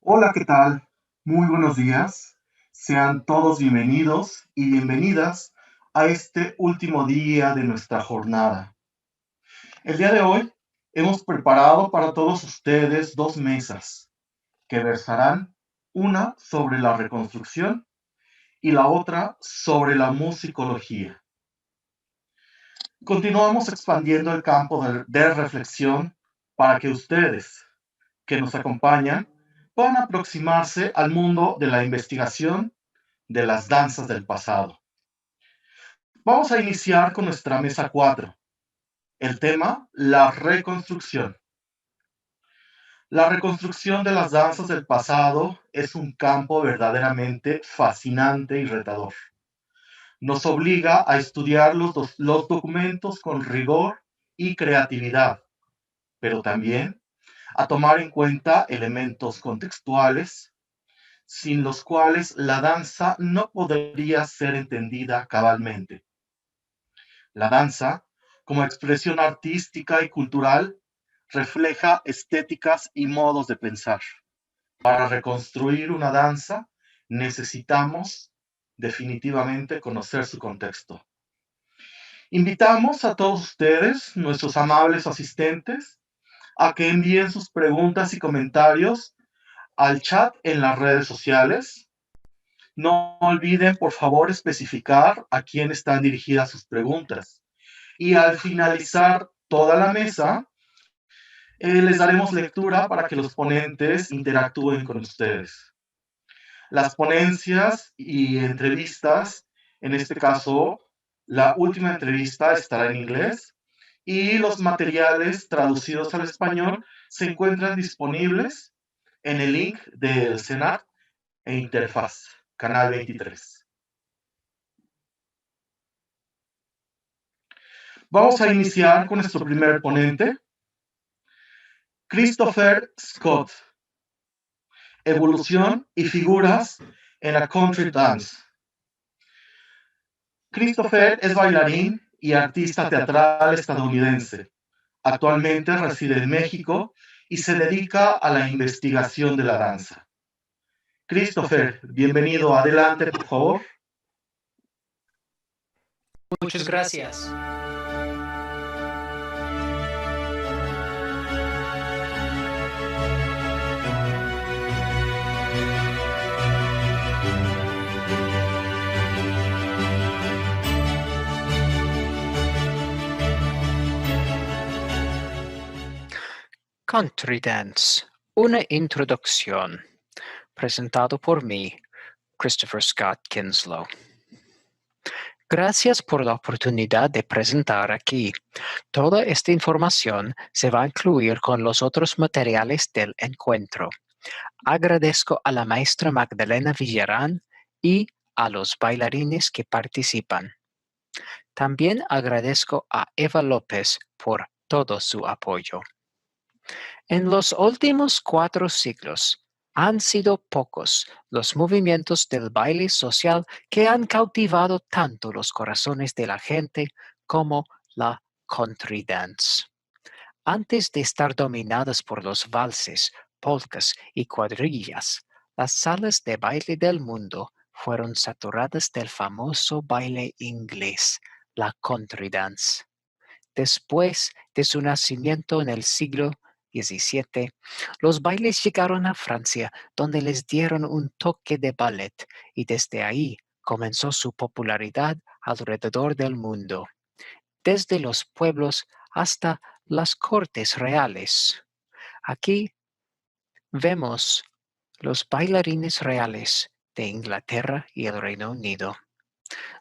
Hola, ¿qué tal? Muy buenos días. Sean todos bienvenidos y bienvenidas a este último día de nuestra jornada. El día de hoy hemos preparado para todos ustedes dos mesas que versarán una sobre la reconstrucción y la otra sobre la musicología. Continuamos expandiendo el campo de reflexión para que ustedes que nos acompañan puedan aproximarse al mundo de la investigación de las danzas del pasado. Vamos a iniciar con nuestra mesa 4. El tema, la reconstrucción. La reconstrucción de las danzas del pasado es un campo verdaderamente fascinante y retador. Nos obliga a estudiar los documentos con rigor y creatividad, pero también a tomar en cuenta elementos contextuales, sin los cuales la danza no podría ser entendida cabalmente. La danza, como expresión artística y cultural, refleja estéticas y modos de pensar. Para reconstruir una danza necesitamos definitivamente conocer su contexto. Invitamos a todos ustedes, nuestros amables asistentes, a que envíen sus preguntas y comentarios al chat en las redes sociales. No olviden, por favor, especificar a quién están dirigidas sus preguntas. Y al finalizar toda la mesa, les daremos lectura para que los ponentes interactúen con ustedes. Las ponencias y entrevistas, en este caso, la última entrevista estará en inglés y los materiales traducidos al español se encuentran disponibles en el link del CENAR e Interfaz, Canal 23. Vamos a iniciar con nuestro primer ponente, Christopher Scott, Evolución y figuras en la country dance. Christopher es bailarín y artista teatral estadounidense. Actualmente reside en México y se dedica a la investigación de la danza. Christopher, bienvenido. Adelante, por favor. Muchas gracias. Country Dance, una introducción, presentado por mí, Christopher Scott Kinslow. Gracias por la oportunidad de presentar aquí. Toda esta información se va a incluir con los otros materiales del encuentro. Agradezco a la maestra Magdalena Villarán y a los bailarines que participan. También agradezco a Eva López por todo su apoyo. En los últimos 4 siglos, han sido pocos los movimientos del baile social que han cautivado tanto los corazones de la gente como la country dance. Antes de estar dominadas por los valses, polkas y cuadrillas, las salas de baile del mundo fueron saturadas del famoso baile inglés, la country dance. Después de su nacimiento en el siglo XVII, los bailes llegaron a Francia, donde les dieron un toque de ballet, y desde ahí comenzó su popularidad alrededor del mundo, desde los pueblos hasta las cortes reales. Aquí vemos los bailarines reales de Inglaterra y el Reino Unido.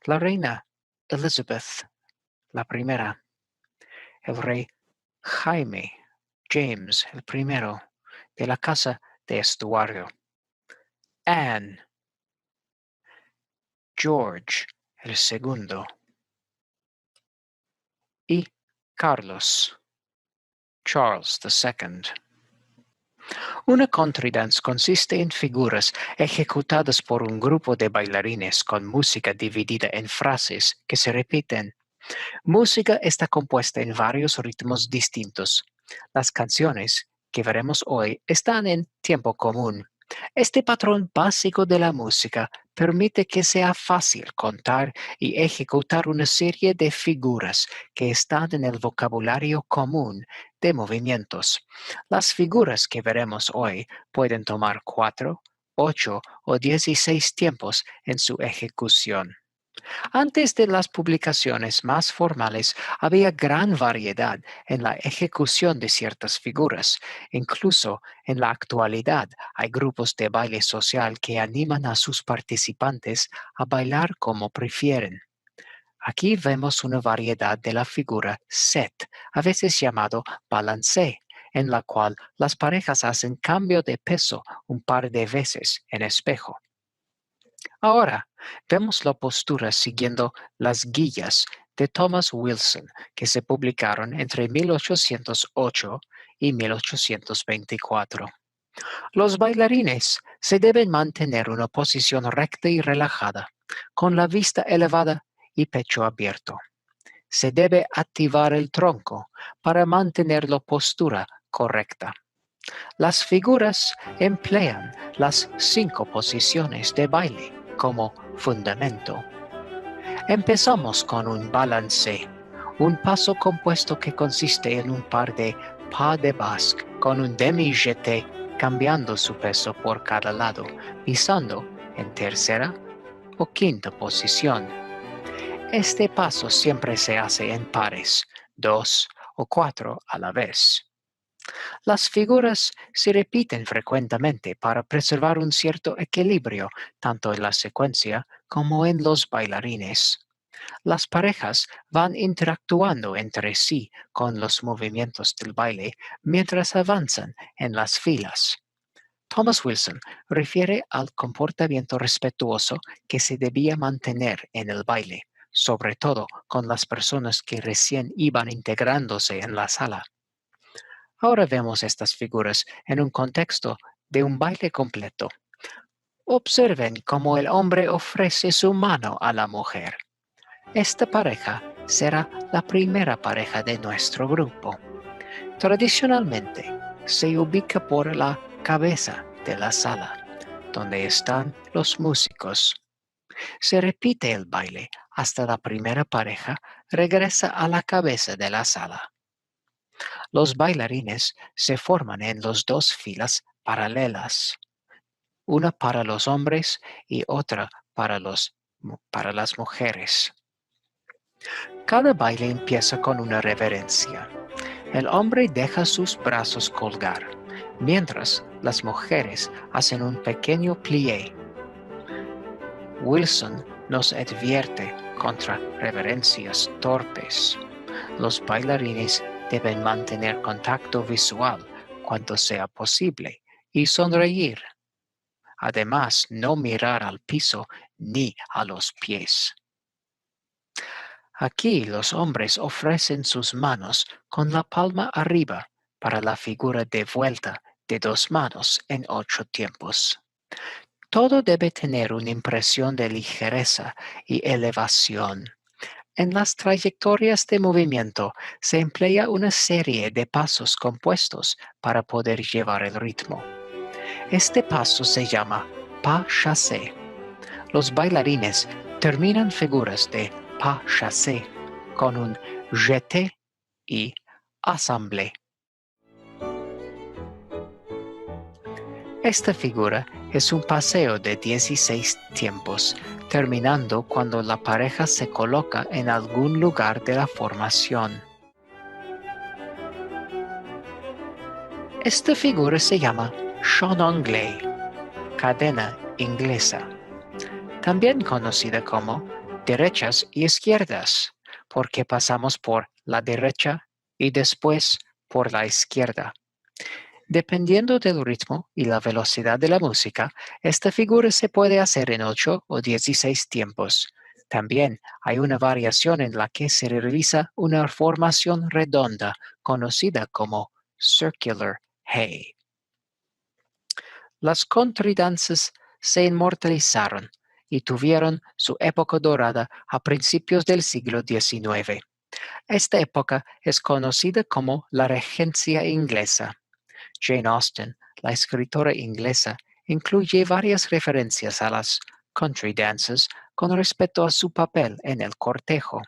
La reina Elizabeth I, el rey Jaime James I de la Casa de Estuario, Anne, George II y Carlos, Charles II. Una country dance consiste en figuras ejecutadas por un grupo de bailarines con música dividida en frases que se repiten. Música está compuesta en varios ritmos distintos. Las canciones que veremos hoy están en tiempo común Este patrón básico de la música permite que sea fácil contar y ejecutar una serie de figuras que están en el vocabulario común de movimientos. Las figuras que veremos hoy pueden tomar 4, 8 o 16 tiempos en su ejecución. Antes de las publicaciones más formales, había gran variedad en la ejecución de ciertas figuras. Incluso en la actualidad hay grupos de baile social que animan a sus participantes a bailar como prefieren. Aquí vemos una variedad de la figura set, a veces llamado balancé, en la cual las parejas hacen cambio de peso un par de veces en espejo. Ahora, vemos la postura siguiendo las guías de Thomas Wilson que se publicaron entre 1808 y 1824. Los bailarines se deben mantener una posición recta y relajada, con la vista elevada y pecho abierto. Se debe activar el tronco para mantener la postura correcta. Las figuras emplean las 5 posiciones de baile como fundamento. Empezamos con un balance, un paso compuesto que consiste en un par de pas de basque con un demi-jeté cambiando su peso por cada lado, pisando en tercera o quinta posición. Este paso siempre se hace en pares, 2 o 4 a la vez. Las figuras se repiten frecuentemente para preservar un cierto equilibrio tanto en la secuencia como en los bailarines. Las parejas van interactuando entre sí con los movimientos del baile mientras avanzan en las filas. Thomas Wilson refiere al comportamiento respetuoso que se debía mantener en el baile, sobre todo con las personas que recién iban integrándose en la sala. Ahora vemos estas figuras en un contexto de un baile completo. Observen cómo el hombre ofrece su mano a la mujer. Esta pareja será la primera pareja de nuestro grupo. Tradicionalmente, se ubica por la cabeza de la sala, donde están los músicos. Se repite el baile hasta la primera pareja regresa a la cabeza de la sala. Los bailarines se forman en las 2 filas paralelas, una para los hombres y otra para las mujeres. Cada baile empieza con una reverencia. El hombre deja sus brazos colgar, mientras las mujeres hacen un pequeño plié. Wilson nos advierte contra reverencias torpes. Los bailarines deben mantener contacto visual cuanto sea posible y sonreír. Además, no mirar al piso ni a los pies. Aquí los hombres ofrecen sus manos con la palma arriba para la figura de vuelta de 2 manos en 8 tiempos. Todo debe tener una impresión de ligereza y elevación. En las trayectorias de movimiento se emplea una serie de pasos compuestos para poder llevar el ritmo. Este paso se llama pas chassé. Los bailarines terminan figuras de pas chassé con un jeté y assemblé. Esta figura es un paseo de 16 tiempos, terminando cuando la pareja se coloca en algún lugar de la formación. Esta figura se llama chaîne anglais, cadena inglesa, también conocida como derechas y izquierdas, porque pasamos por la derecha y después por la izquierda. Dependiendo del ritmo y la velocidad de la música, esta figura se puede hacer en 8 o 16 tiempos. También hay una variación en la que se realiza una formación redonda conocida como circular hay. Las country dances se inmortalizaron y tuvieron su época dorada a principios del siglo XIX. Esta época es conocida como la Regencia Inglesa. Jane Austen, la escritora inglesa, incluye varias referencias a las country dances con respecto a su papel en el cortejo,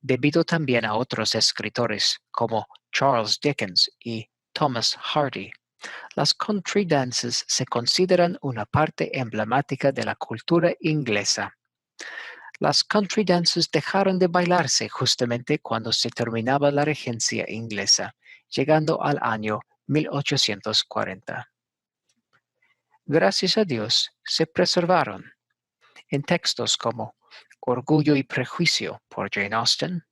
debido también a otros escritores como Charles Dickens y Thomas Hardy. Las country dances se consideran una parte emblemática de la cultura inglesa. Las country dances dejaron de bailarse justamente cuando se terminaba la regencia inglesa, llegando al año 1840. Gracias a Dios, se preservaron en textos como Orgullo y Prejuicio por Jane Austen,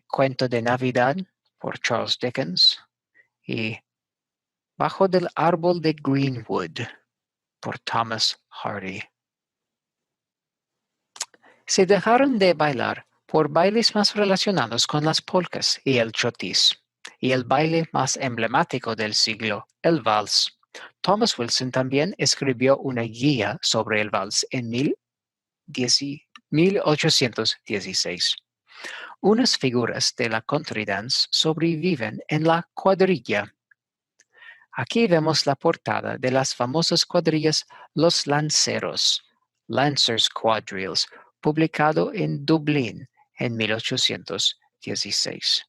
Cuento de Navidad por Charles Dickens y Bajo del árbol de Greenwood por Thomas Hardy. Se dejaron de bailar por bailes más relacionados con las polcas y el chotis, y el baile más emblemático del siglo, el vals. Thomas Wilson también escribió una guía sobre el vals en 1816. Unas figuras de la country dance sobreviven en la cuadrilla. Aquí vemos la portada de las famosas cuadrillas Los Lanceros, Lancers Quadrilles, publicado en Dublín en 1816.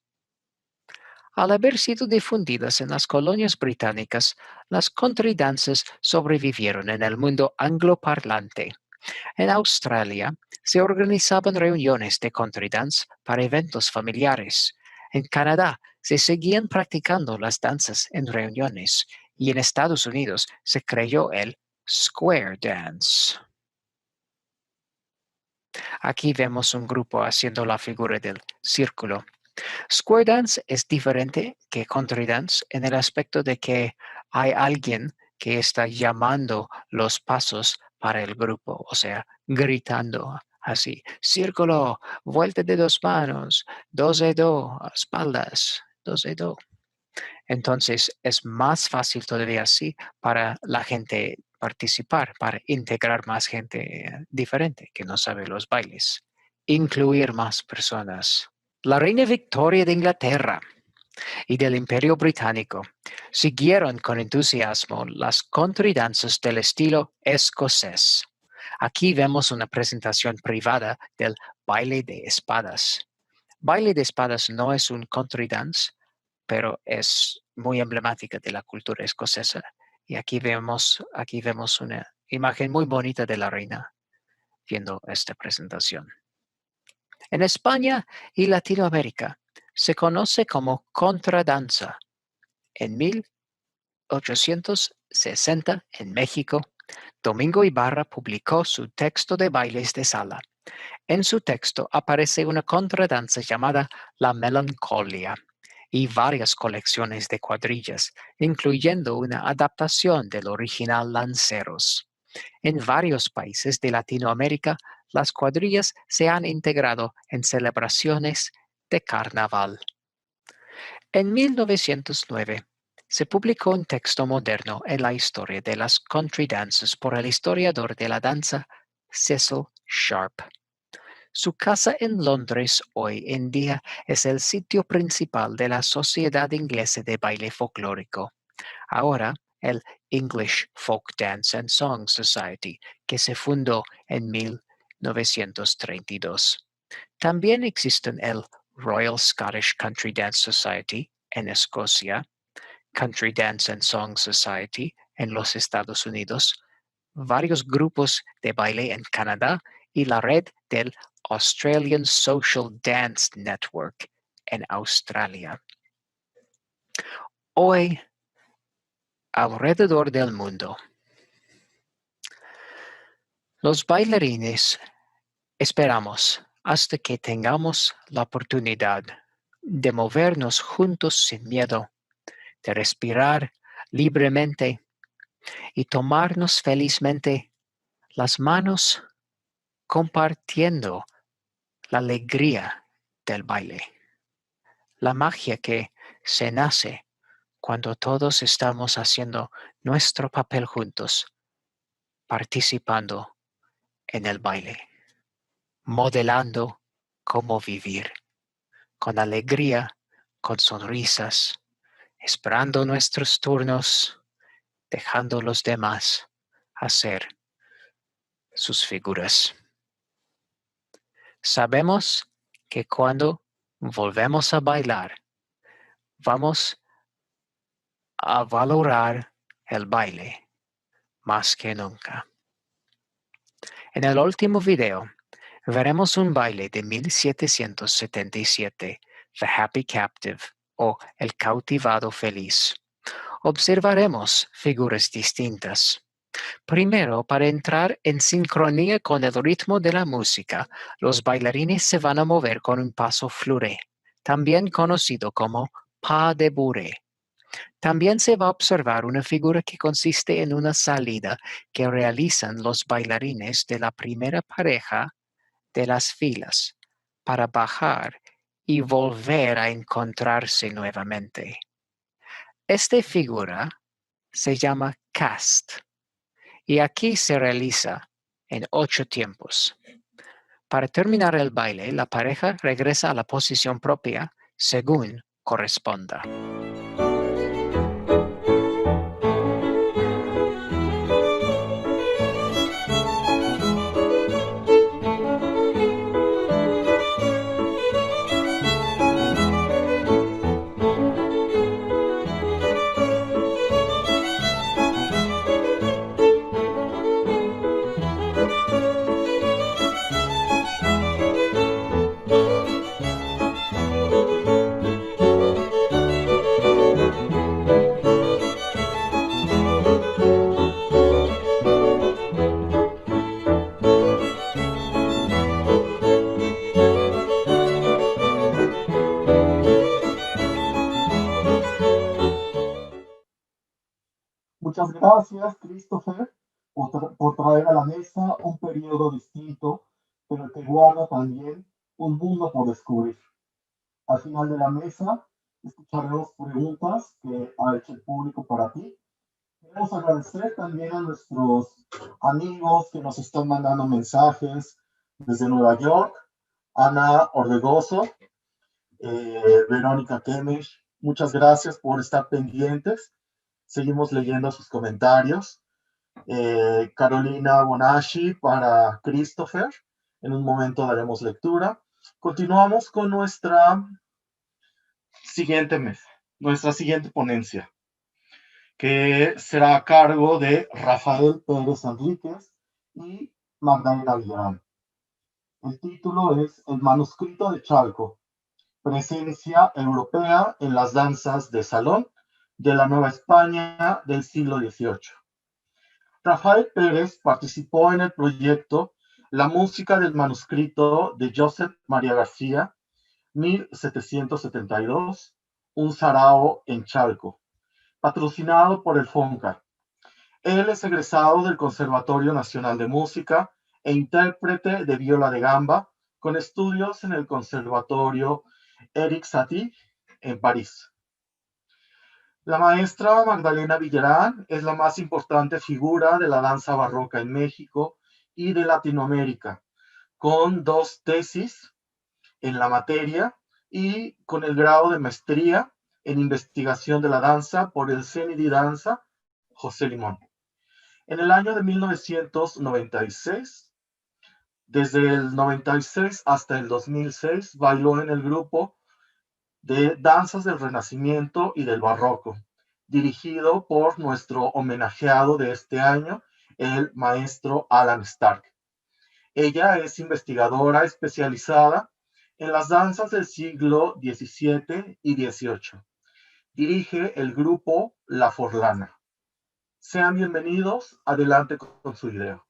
Al haber sido difundidas en las colonias británicas, las country dances sobrevivieron en el mundo angloparlante. En Australia se organizaban reuniones de country dance para eventos familiares. En Canadá se seguían practicando las danzas en reuniones y en Estados Unidos se creó el square dance. Aquí vemos un grupo haciendo la figura del círculo. Square dance es diferente que country dance en el aspecto de que hay alguien que está llamando los pasos para el grupo, o sea, gritando así, círculo, vuelta de 2 manos, 2 de do, espaldas, 2 de do. Entonces es más fácil todavía así para la gente participar, para integrar más gente diferente que no sabe los bailes, incluir más personas. La reina Victoria de Inglaterra y del Imperio Británico siguieron con entusiasmo las country dances del estilo escocés. Aquí vemos una presentación privada del baile de espadas. Baile de espadas no es un country dance, pero es muy emblemática de la cultura escocesa. Y aquí vemos una imagen muy bonita de la reina viendo esta presentación. En España y Latinoamérica se conoce como contradanza. En 1860, en México, Domingo Ibarra publicó su texto de bailes de sala. En su texto aparece una contradanza llamada La Melancolia y varias colecciones de cuadrillas, incluyendo una adaptación del original Lanceros. En varios países de Latinoamérica, las cuadrillas se han integrado en celebraciones de carnaval. En 1909, se publicó un texto moderno en la historia de las country dances por el historiador de la danza Cecil Sharp. Su casa en Londres hoy en día es el sitio principal de la Sociedad Inglesa de Baile Folclórico, ahora el English Folk Dance and Song Society, que se fundó en 1932. También existen el Royal Scottish Country Dance Society en Escocia, Country Dance and Song Society en los Estados Unidos, varios grupos de baile en Canadá y la red del Australian Social Dance Network en Australia. Hoy, alrededor del mundo, los bailarines esperamos hasta que tengamos la oportunidad de movernos juntos sin miedo, de respirar libremente y tomarnos felizmente las manos compartiendo la alegría del baile, la magia que se nace cuando todos estamos haciendo nuestro papel juntos, participando en el baile, modelando cómo vivir, con alegría, con sonrisas, esperando nuestros turnos dejando a los demás hacer sus figuras. Sabemos que cuando volvemos a bailar, vamos a valorar el baile más que nunca. En el último video, veremos un baile de 1777, The Happy Captive o El Cautivado Feliz. Observaremos figuras distintas. Primero, para entrar en sincronía con el ritmo de la música, los bailarines se van a mover con un paso fluré, también conocido como pas de bourrée. También se va a observar una figura que consiste en una salida que realizan los bailarines de la primera pareja de las filas para bajar y volver a encontrarse nuevamente. Esta figura se llama cast y aquí se realiza en 8 tiempos. Para terminar el baile, la pareja regresa a la posición propia según corresponda. Muchas gracias, Christopher, por traer a la mesa un periodo distinto, pero que guarda también un mundo por descubrir. Al final de la mesa escucharemos preguntas que ha hecho el público para ti. Queremos agradecer también a nuestros amigos que nos están mandando mensajes desde Nueva York, Ana Orbegoso, Verónica Kemish. Muchas gracias por estar pendientes. Seguimos leyendo sus comentarios. Carolina Bonashi para Christopher. En un momento daremos lectura. Continuamos con nuestra siguiente mesa, nuestra siguiente ponencia, que será a cargo de Rafael Pérez Enríquez y Magdalena Villarán. El título es El manuscrito de Chalco, presencia europea en las danzas de salón de la Nueva España del siglo XVIII. Rafael Pérez participó en el proyecto La música del manuscrito de Josep María García, 1772, un sarao en Chalco, patrocinado por el FONCA. Él es egresado del Conservatorio Nacional de Música e intérprete de viola de gamba, con estudios en el Conservatorio Éric Satie en París. La maestra Magdalena Villarán es la más importante figura de la danza barroca en México y de Latinoamérica, con 2 tesis en la materia y con el grado de maestría en investigación de la danza por el CENIDI Danza José Limón. En el año de 1996, desde el 96 hasta el 2006, bailó en el grupo de danzas del Renacimiento y del Barroco, dirigido por nuestro homenajeado de este año, el maestro Alan Stark. Ella es investigadora especializada en las danzas del siglo XVII y XVIII. Dirige el grupo La Forlana. Sean bienvenidos, adelante con su idea.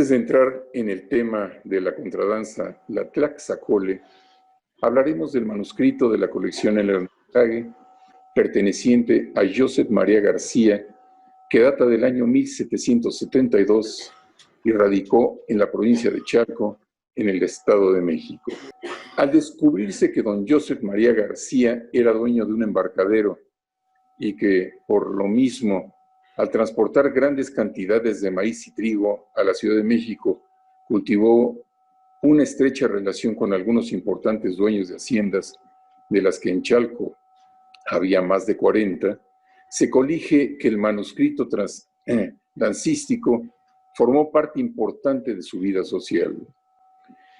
Antes de entrar en el tema de la contradanza, la Tlaxacole, hablaremos del manuscrito de la colección El Hermitage, perteneciente a Josep María García, que data del año 1772 y radicó en la provincia de Chaco, en el Estado de México. Al descubrirse que don Josep María García era dueño de un embarcadero y que, por lo mismo, al transportar grandes cantidades de maíz y trigo a la Ciudad de México, cultivó una estrecha relación con algunos importantes dueños de haciendas, de las que en Chalco había más de 40, se colige que el manuscrito dancístico formó parte importante de su vida social.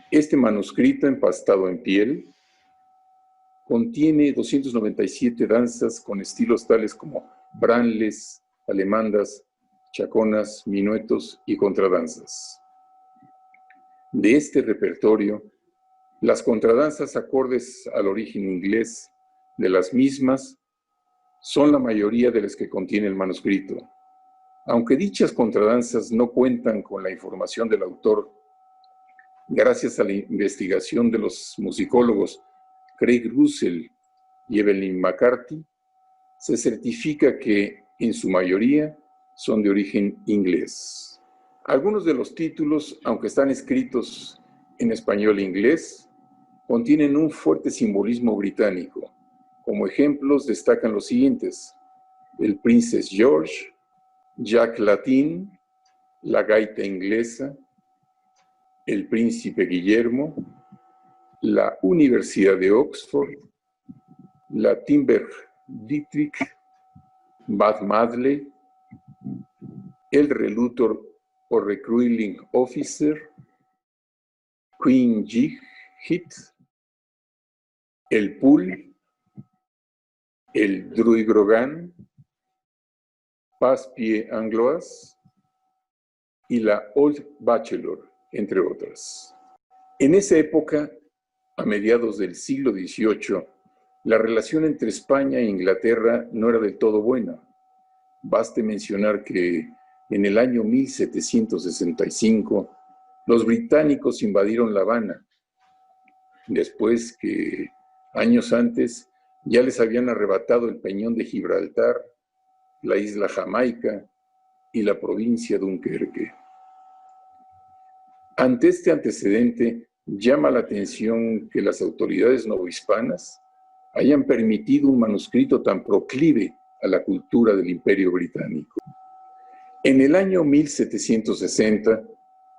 Este manuscrito, empastado en piel, contiene 297 danzas con estilos tales como branles, alemandas, chaconas, minuetos y contradanzas. De este repertorio, las contradanzas acordes al origen inglés de las mismas son la mayoría de las que contiene el manuscrito. Aunque dichas contradanzas no cuentan con la información del autor, gracias a la investigación de los musicólogos Craig Russell y Evelyn McCarthy, se certifica que, en su mayoría, son de origen inglés. Algunos de los títulos, aunque están escritos en español e inglés, contienen un fuerte simbolismo británico. Como ejemplos destacan los siguientes: el Princess George, Jack Latín, la gaita inglesa, el Príncipe Guillermo, la Universidad de Oxford, la Timber Dietrich, Bad Madley, el Relutor o Recruiting Officer, Queen Hit, el Pool, el Druigrogan, Passpie Angloas y la Old Bachelor, entre otras. En esa época, a mediados del siglo XVIII, la relación entre España e Inglaterra no era del todo buena. Baste mencionar que en el año 1765 los británicos invadieron La Habana, después que años antes ya les habían arrebatado el Peñón de Gibraltar, la isla Jamaica y la provincia de Dunkerque. Ante este antecedente, llama la atención que las autoridades novohispanas hayan permitido un manuscrito tan proclive a la cultura del Imperio Británico. En el año 1760,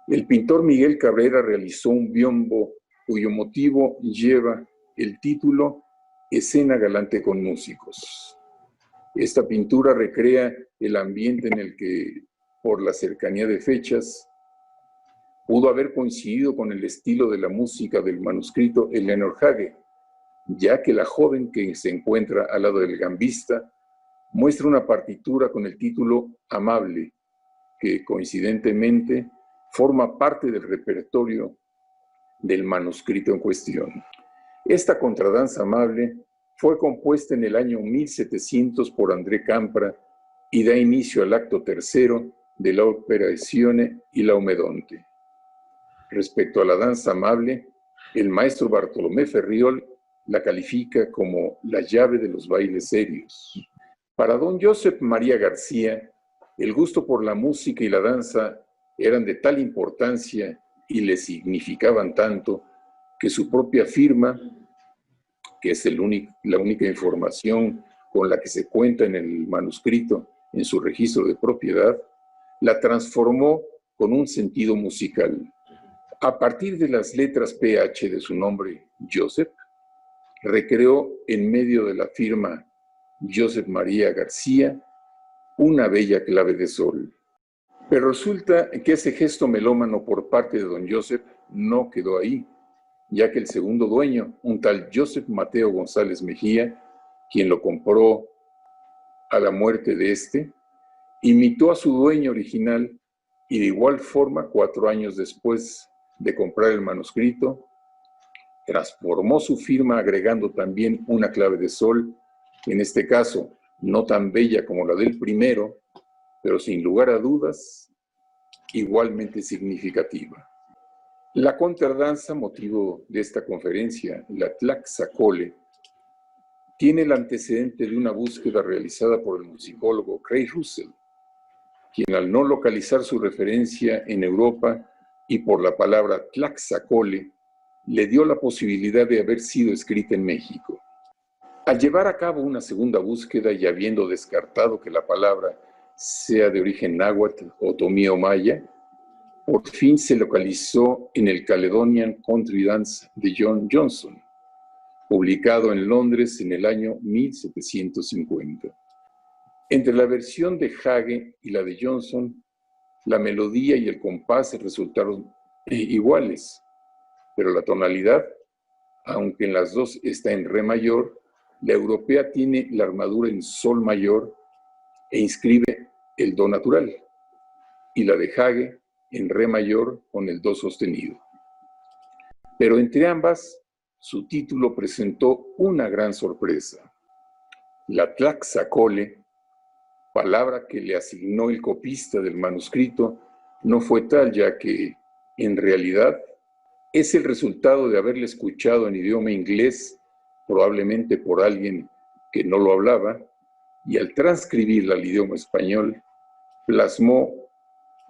el pintor Miguel Cabrera realizó un biombo cuyo motivo lleva el título Escena galante con músicos. Esta pintura recrea el ambiente en el que, por la cercanía de fechas, pudo haber coincidido con el estilo de la música del manuscrito Eleanor Hage, ya que la joven que se encuentra al lado del gambista muestra una partitura con el título Amable, que coincidentemente forma parte del repertorio del manuscrito en cuestión. Esta contradanza amable fue compuesta en el año 1700 por André Campra y da inicio al acto tercero de la Operazione y la Laomedonte. Respecto a la danza amable, el maestro Bartolomé Ferriol la califica como la llave de los bailes serios. Para don Josep María García, el gusto por la música y la danza eran de tal importancia y le significaban tanto que su propia firma, que es la única información con la que se cuenta en el manuscrito en su registro de propiedad, la transformó con un sentido musical. A partir de las letras PH de su nombre, Josep, recreó en medio de la firma Josep María García una bella clave de sol. Pero resulta que ese gesto melómano por parte de don Josep no quedó ahí, ya que el segundo dueño, un tal Josep Mateo González Mejía, quien lo compró a la muerte de este, imitó a su dueño original y de igual forma, 4 años después de comprar el manuscrito, transformó su firma agregando también una clave de sol, en este caso no tan bella como la del primero, pero sin lugar a dudas igualmente significativa. La contradanza, motivo de esta conferencia, la Tlaxacole, tiene el antecedente de una búsqueda realizada por el musicólogo Craig Russell, quien al no localizar su referencia en Europa y por la palabra Tlaxacole, le dio la posibilidad de haber sido escrita en México. Al llevar a cabo una segunda búsqueda y habiendo descartado que la palabra sea de origen náhuatl o otomí o maya, por fin se localizó en el Caledonian Country Dance de John Johnson, publicado en Londres en el año 1750. Entre la versión de Hage y la de Johnson, la melodía y el compás resultaron iguales, pero la tonalidad, aunque en las dos está en re mayor, la europea tiene la armadura en sol mayor e inscribe el do natural, y la de Hage en re mayor con el do sostenido. Pero entre ambas, su título presentó una gran sorpresa. La Tlaxacole, palabra que le asignó el copista del manuscrito, no fue tal, ya que, en realidad, es el resultado de haberle escuchado en idioma inglés, probablemente por alguien que no lo hablaba, y al transcribirla al idioma español, plasmó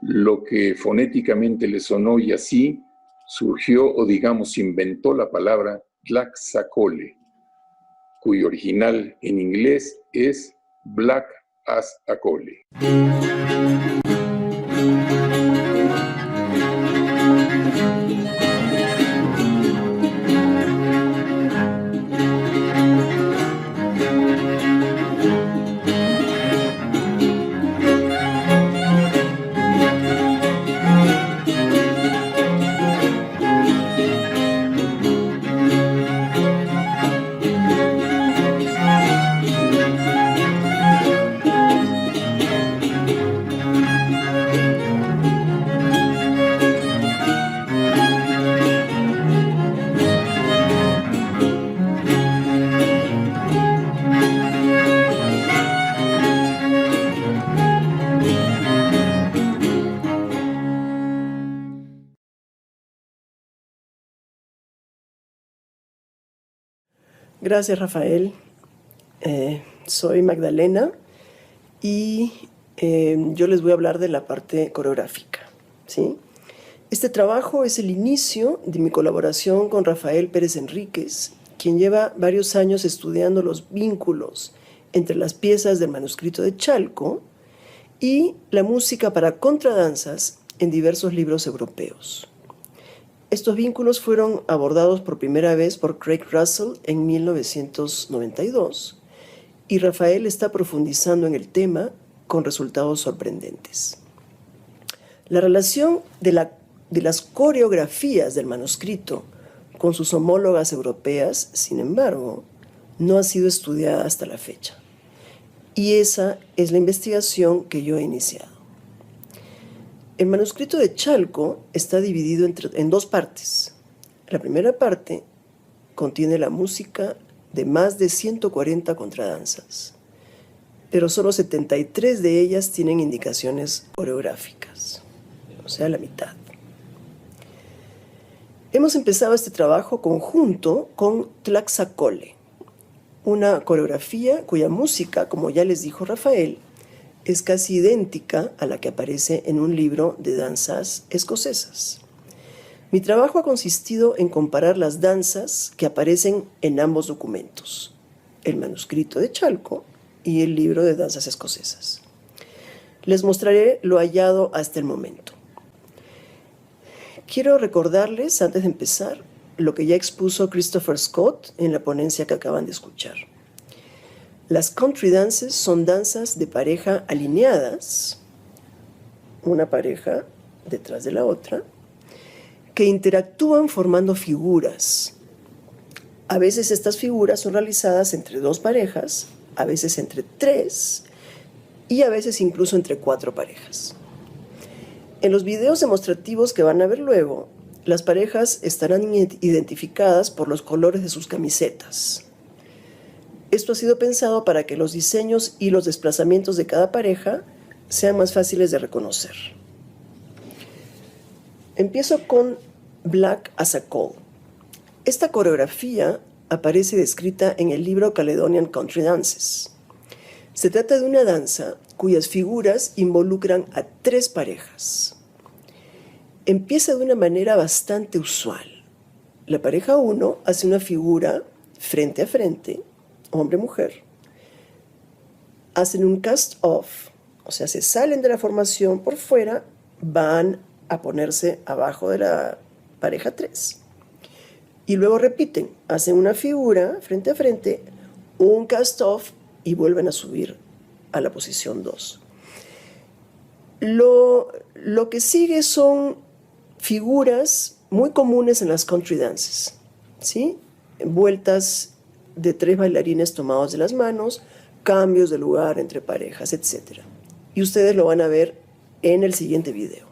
lo que fonéticamente le sonó y así surgió, o digamos, inventó la palabra Tlaxacole, cuyo original en inglés es Black as a Cole. Gracias, Rafael. Soy Magdalena y yo les voy a hablar de la parte coreográfica, ¿sí? Este trabajo es el inicio de mi colaboración con Rafael Pérez Enríquez, quien lleva varios años estudiando los vínculos entre las piezas del manuscrito de Chalco y la música para contradanzas en diversos libros europeos. Estos vínculos fueron abordados por primera vez por Craig Russell en 1992 y Rafael está profundizando en el tema con resultados sorprendentes. La relación de las coreografías del manuscrito con sus homólogas europeas, sin embargo, no ha sido estudiada hasta la fecha. Y esa es la investigación que yo he iniciado. El manuscrito de Chalco está dividido en dos partes. La primera parte contiene la música de más de 140 contradanzas, pero solo 73 de ellas tienen indicaciones coreográficas, o sea, la mitad. Hemos empezado este trabajo conjunto con Tlaxacole, una coreografía cuya música, como ya les dijo Rafael, es casi idéntica a la que aparece en un libro de danzas escocesas. Mi trabajo ha consistido en comparar las danzas que aparecen en ambos documentos, el manuscrito de Chalco y el libro de danzas escocesas. Les mostraré lo hallado hasta el momento. Quiero recordarles, antes de empezar, lo que ya expuso Christopher Scott en la ponencia que acaban de escuchar. Las country dances son danzas de pareja alineadas, una pareja detrás de la otra, que interactúan formando figuras. A veces estas figuras son realizadas entre dos parejas, a veces entre tres y a veces incluso entre 4 parejas. En los videos demostrativos que van a ver luego, las parejas estarán identificadas por los colores de sus camisetas. Esto ha sido pensado para que los diseños y los desplazamientos de cada pareja sean más fáciles de reconocer. Empiezo con Black as a Coal. Esta coreografía aparece descrita en el libro Caledonian Country Dances. Se trata de una danza cuyas figuras involucran a 3 parejas. Empieza de una manera bastante usual. La pareja 1 hace una figura frente a frente, hombre-mujer. Hacen un cast-off, o sea, se salen de la formación por fuera, van a ponerse abajo de la pareja 3. Y luego repiten, hacen una figura frente a frente, un cast-off y vuelven a subir a la posición 2. Lo que sigue son figuras muy comunes en las country dances, ¿sí? Vueltas de 3 bailarines tomados de las manos, cambios de lugar entre parejas, etc. Y ustedes lo van a ver en el siguiente video.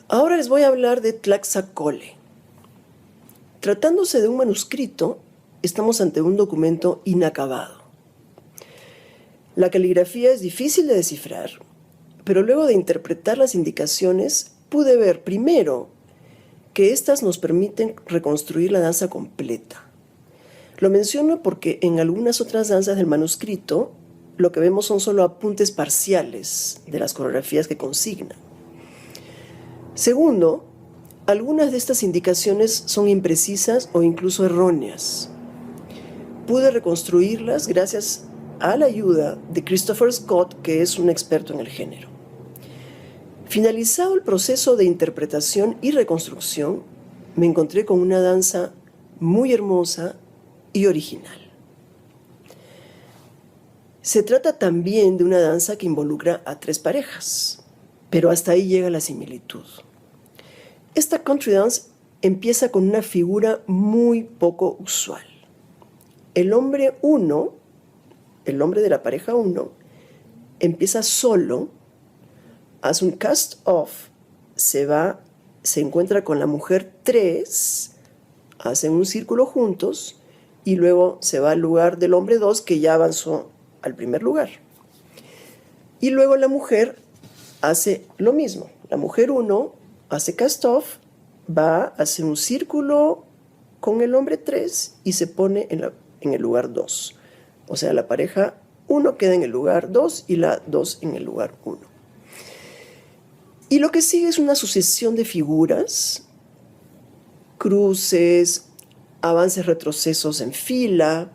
Ahora les voy a hablar de Tlaxacole. Tratándose de un manuscrito, estamos ante un documento inacabado. La caligrafía es difícil de descifrar, pero luego de interpretar las indicaciones, pude ver primero que éstas nos permiten reconstruir la danza completa. Lo menciono porque en algunas otras danzas del manuscrito, lo que vemos son solo apuntes parciales de las coreografías que consignan. Segundo, algunas de estas indicaciones son imprecisas o incluso erróneas. Pude reconstruirlas gracias a la ayuda de Christopher Scott, que es un experto en el género. Finalizado el proceso de interpretación y reconstrucción, me encontré con una danza muy hermosa y original. Se trata también de una danza que involucra a 3 parejas, pero hasta ahí llega la similitud. Esta country dance empieza con una figura muy poco usual. El hombre de la pareja 1, empieza solo, hace un cast-off, se encuentra con la mujer 3, hacen un círculo juntos y luego se va al lugar del hombre 2 que ya avanzó al primer lugar. Y luego la mujer hace lo mismo. La mujer 1 hace cast-off, hace un círculo con el hombre 3 y se pone en el lugar 2. O sea, la pareja 1 queda en el lugar 2 y la 2 en el lugar 1. Y lo que sigue es una sucesión de figuras, cruces, avances retrocesos en fila,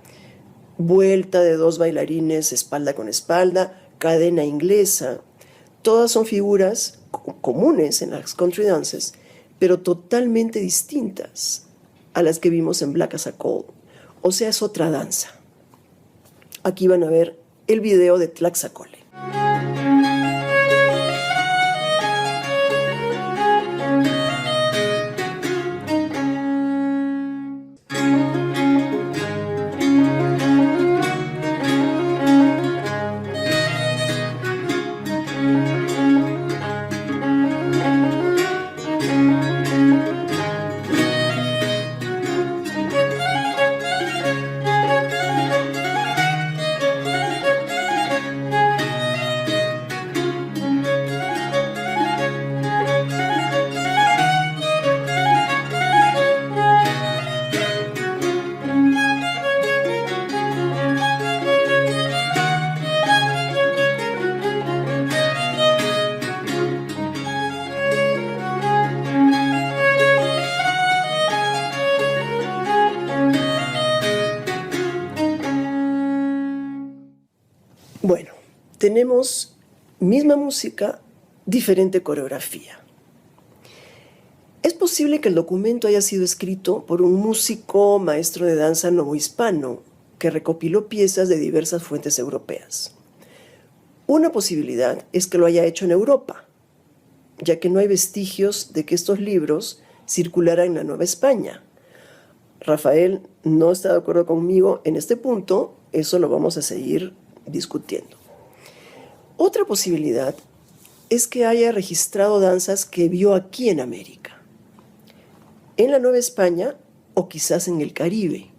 vuelta de 2 bailarines espalda con espalda, cadena inglesa. Todas son figuras comunes en las country dances, pero totalmente distintas a las que vimos en Black as a Coal. O sea, es otra danza. Aquí van a ver el video de Tlaxacole. tenemos misma música, diferente coreografía. Es posible que el documento haya sido escrito por un músico maestro de danza novohispano que recopiló piezas de diversas fuentes europeas. Una posibilidad es que lo haya hecho en Europa, ya que no hay vestigios de que estos libros circularan en la Nueva España. Rafael no está de acuerdo conmigo en este punto, eso lo vamos a seguir discutiendo. Otra posibilidad es que haya registrado danzas que vio aquí en América, en la Nueva España o quizás en el Caribe,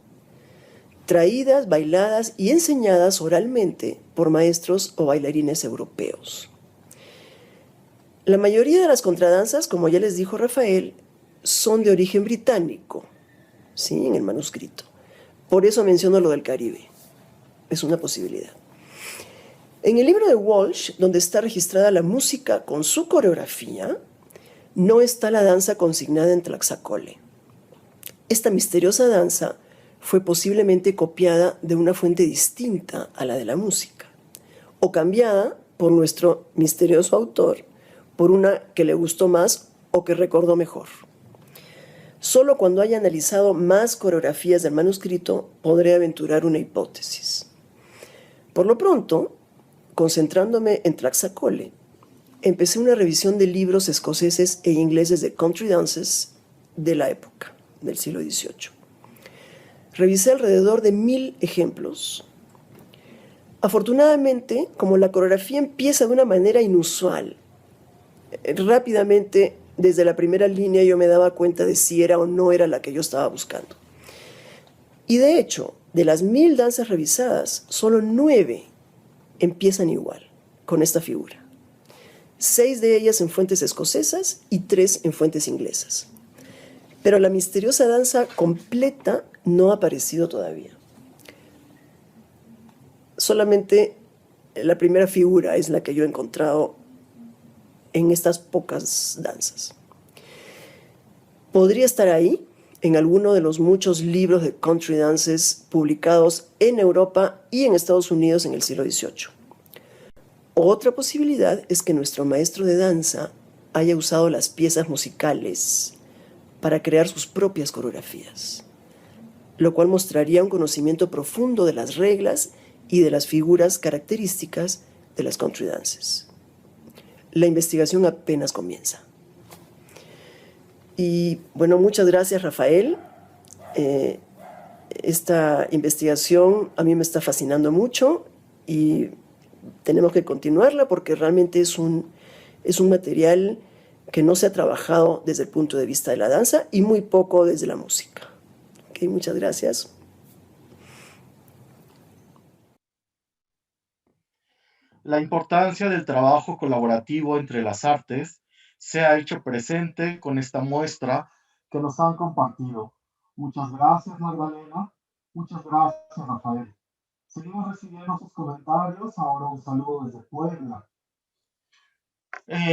traídas, bailadas y enseñadas oralmente por maestros o bailarines europeos. La mayoría de las contradanzas, como ya les dijo Rafael, son de origen británico, ¿sí? En el manuscrito. Por eso menciono lo del Caribe. Es una posibilidad. En el libro de Walsh, donde está registrada la música con su coreografía, no está la danza consignada en Tlaxcala. Esta misteriosa danza fue posiblemente copiada de una fuente distinta a la de la música, o cambiada por nuestro misterioso autor por una que le gustó más o que recordó mejor. Solo cuando haya analizado más coreografías del manuscrito podré aventurar una hipótesis. Por lo pronto, concentrándome en Tlaxcala, empecé una revisión de libros escoceses e ingleses de country dances de la época, del siglo XVIII. Revisé alrededor de 1000 ejemplos. Afortunadamente, como la coreografía empieza de una manera inusual, rápidamente, desde la primera línea yo me daba cuenta de si era o no era la que yo estaba buscando. Y de hecho, de las 1000 danzas revisadas, solo 9 empiezan igual, con esta figura. 6 de ellas en fuentes escocesas y 3 en fuentes inglesas. Pero la misteriosa danza completa no ha aparecido todavía. Solamente la primera figura es la que yo he encontrado en estas pocas danzas. Podría estar ahí, en alguno de los muchos libros de country dances publicados en Europa y en Estados Unidos en el siglo XVIII. Otra posibilidad es que nuestro maestro de danza haya usado las piezas musicales para crear sus propias coreografías, lo cual mostraría un conocimiento profundo de las reglas y de las figuras características de las country dances. La investigación apenas comienza. Y bueno, muchas gracias, Rafael. Esta investigación a mí me está fascinando mucho y tenemos que continuarla porque realmente es un material que no se ha trabajado desde el punto de vista de la danza y muy poco desde la música. Okay, muchas gracias. La importancia del trabajo colaborativo entre las artes se ha hecho presente con esta muestra que nos han compartido. Muchas gracias, Magdalena. Muchas gracias, Rafael. Seguimos recibiendo sus comentarios. Ahora un saludo desde Puebla.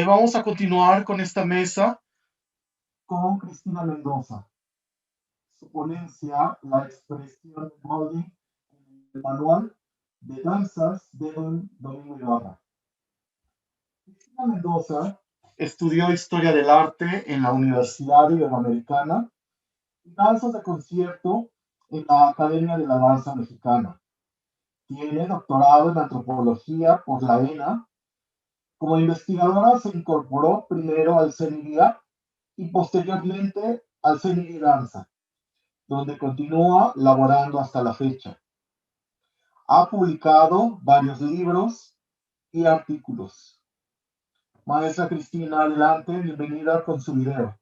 Vamos a continuar con esta mesa con Cristina Mendoza. Su ponencia, la expresión molding en el manual de danzas de Don Domingo Ibarra. Cristina Mendoza estudió Historia del Arte en la Universidad Iberoamericana y danzas de concierto en la Academia de la Danza Mexicana. Tiene doctorado en Antropología por la ENA. Como investigadora se incorporó primero al CENIDIA y posteriormente al CENIDI Danza, donde continúa laborando hasta la fecha. Ha publicado varios libros y artículos. Maestra Cristina, adelante, bienvenida con su video.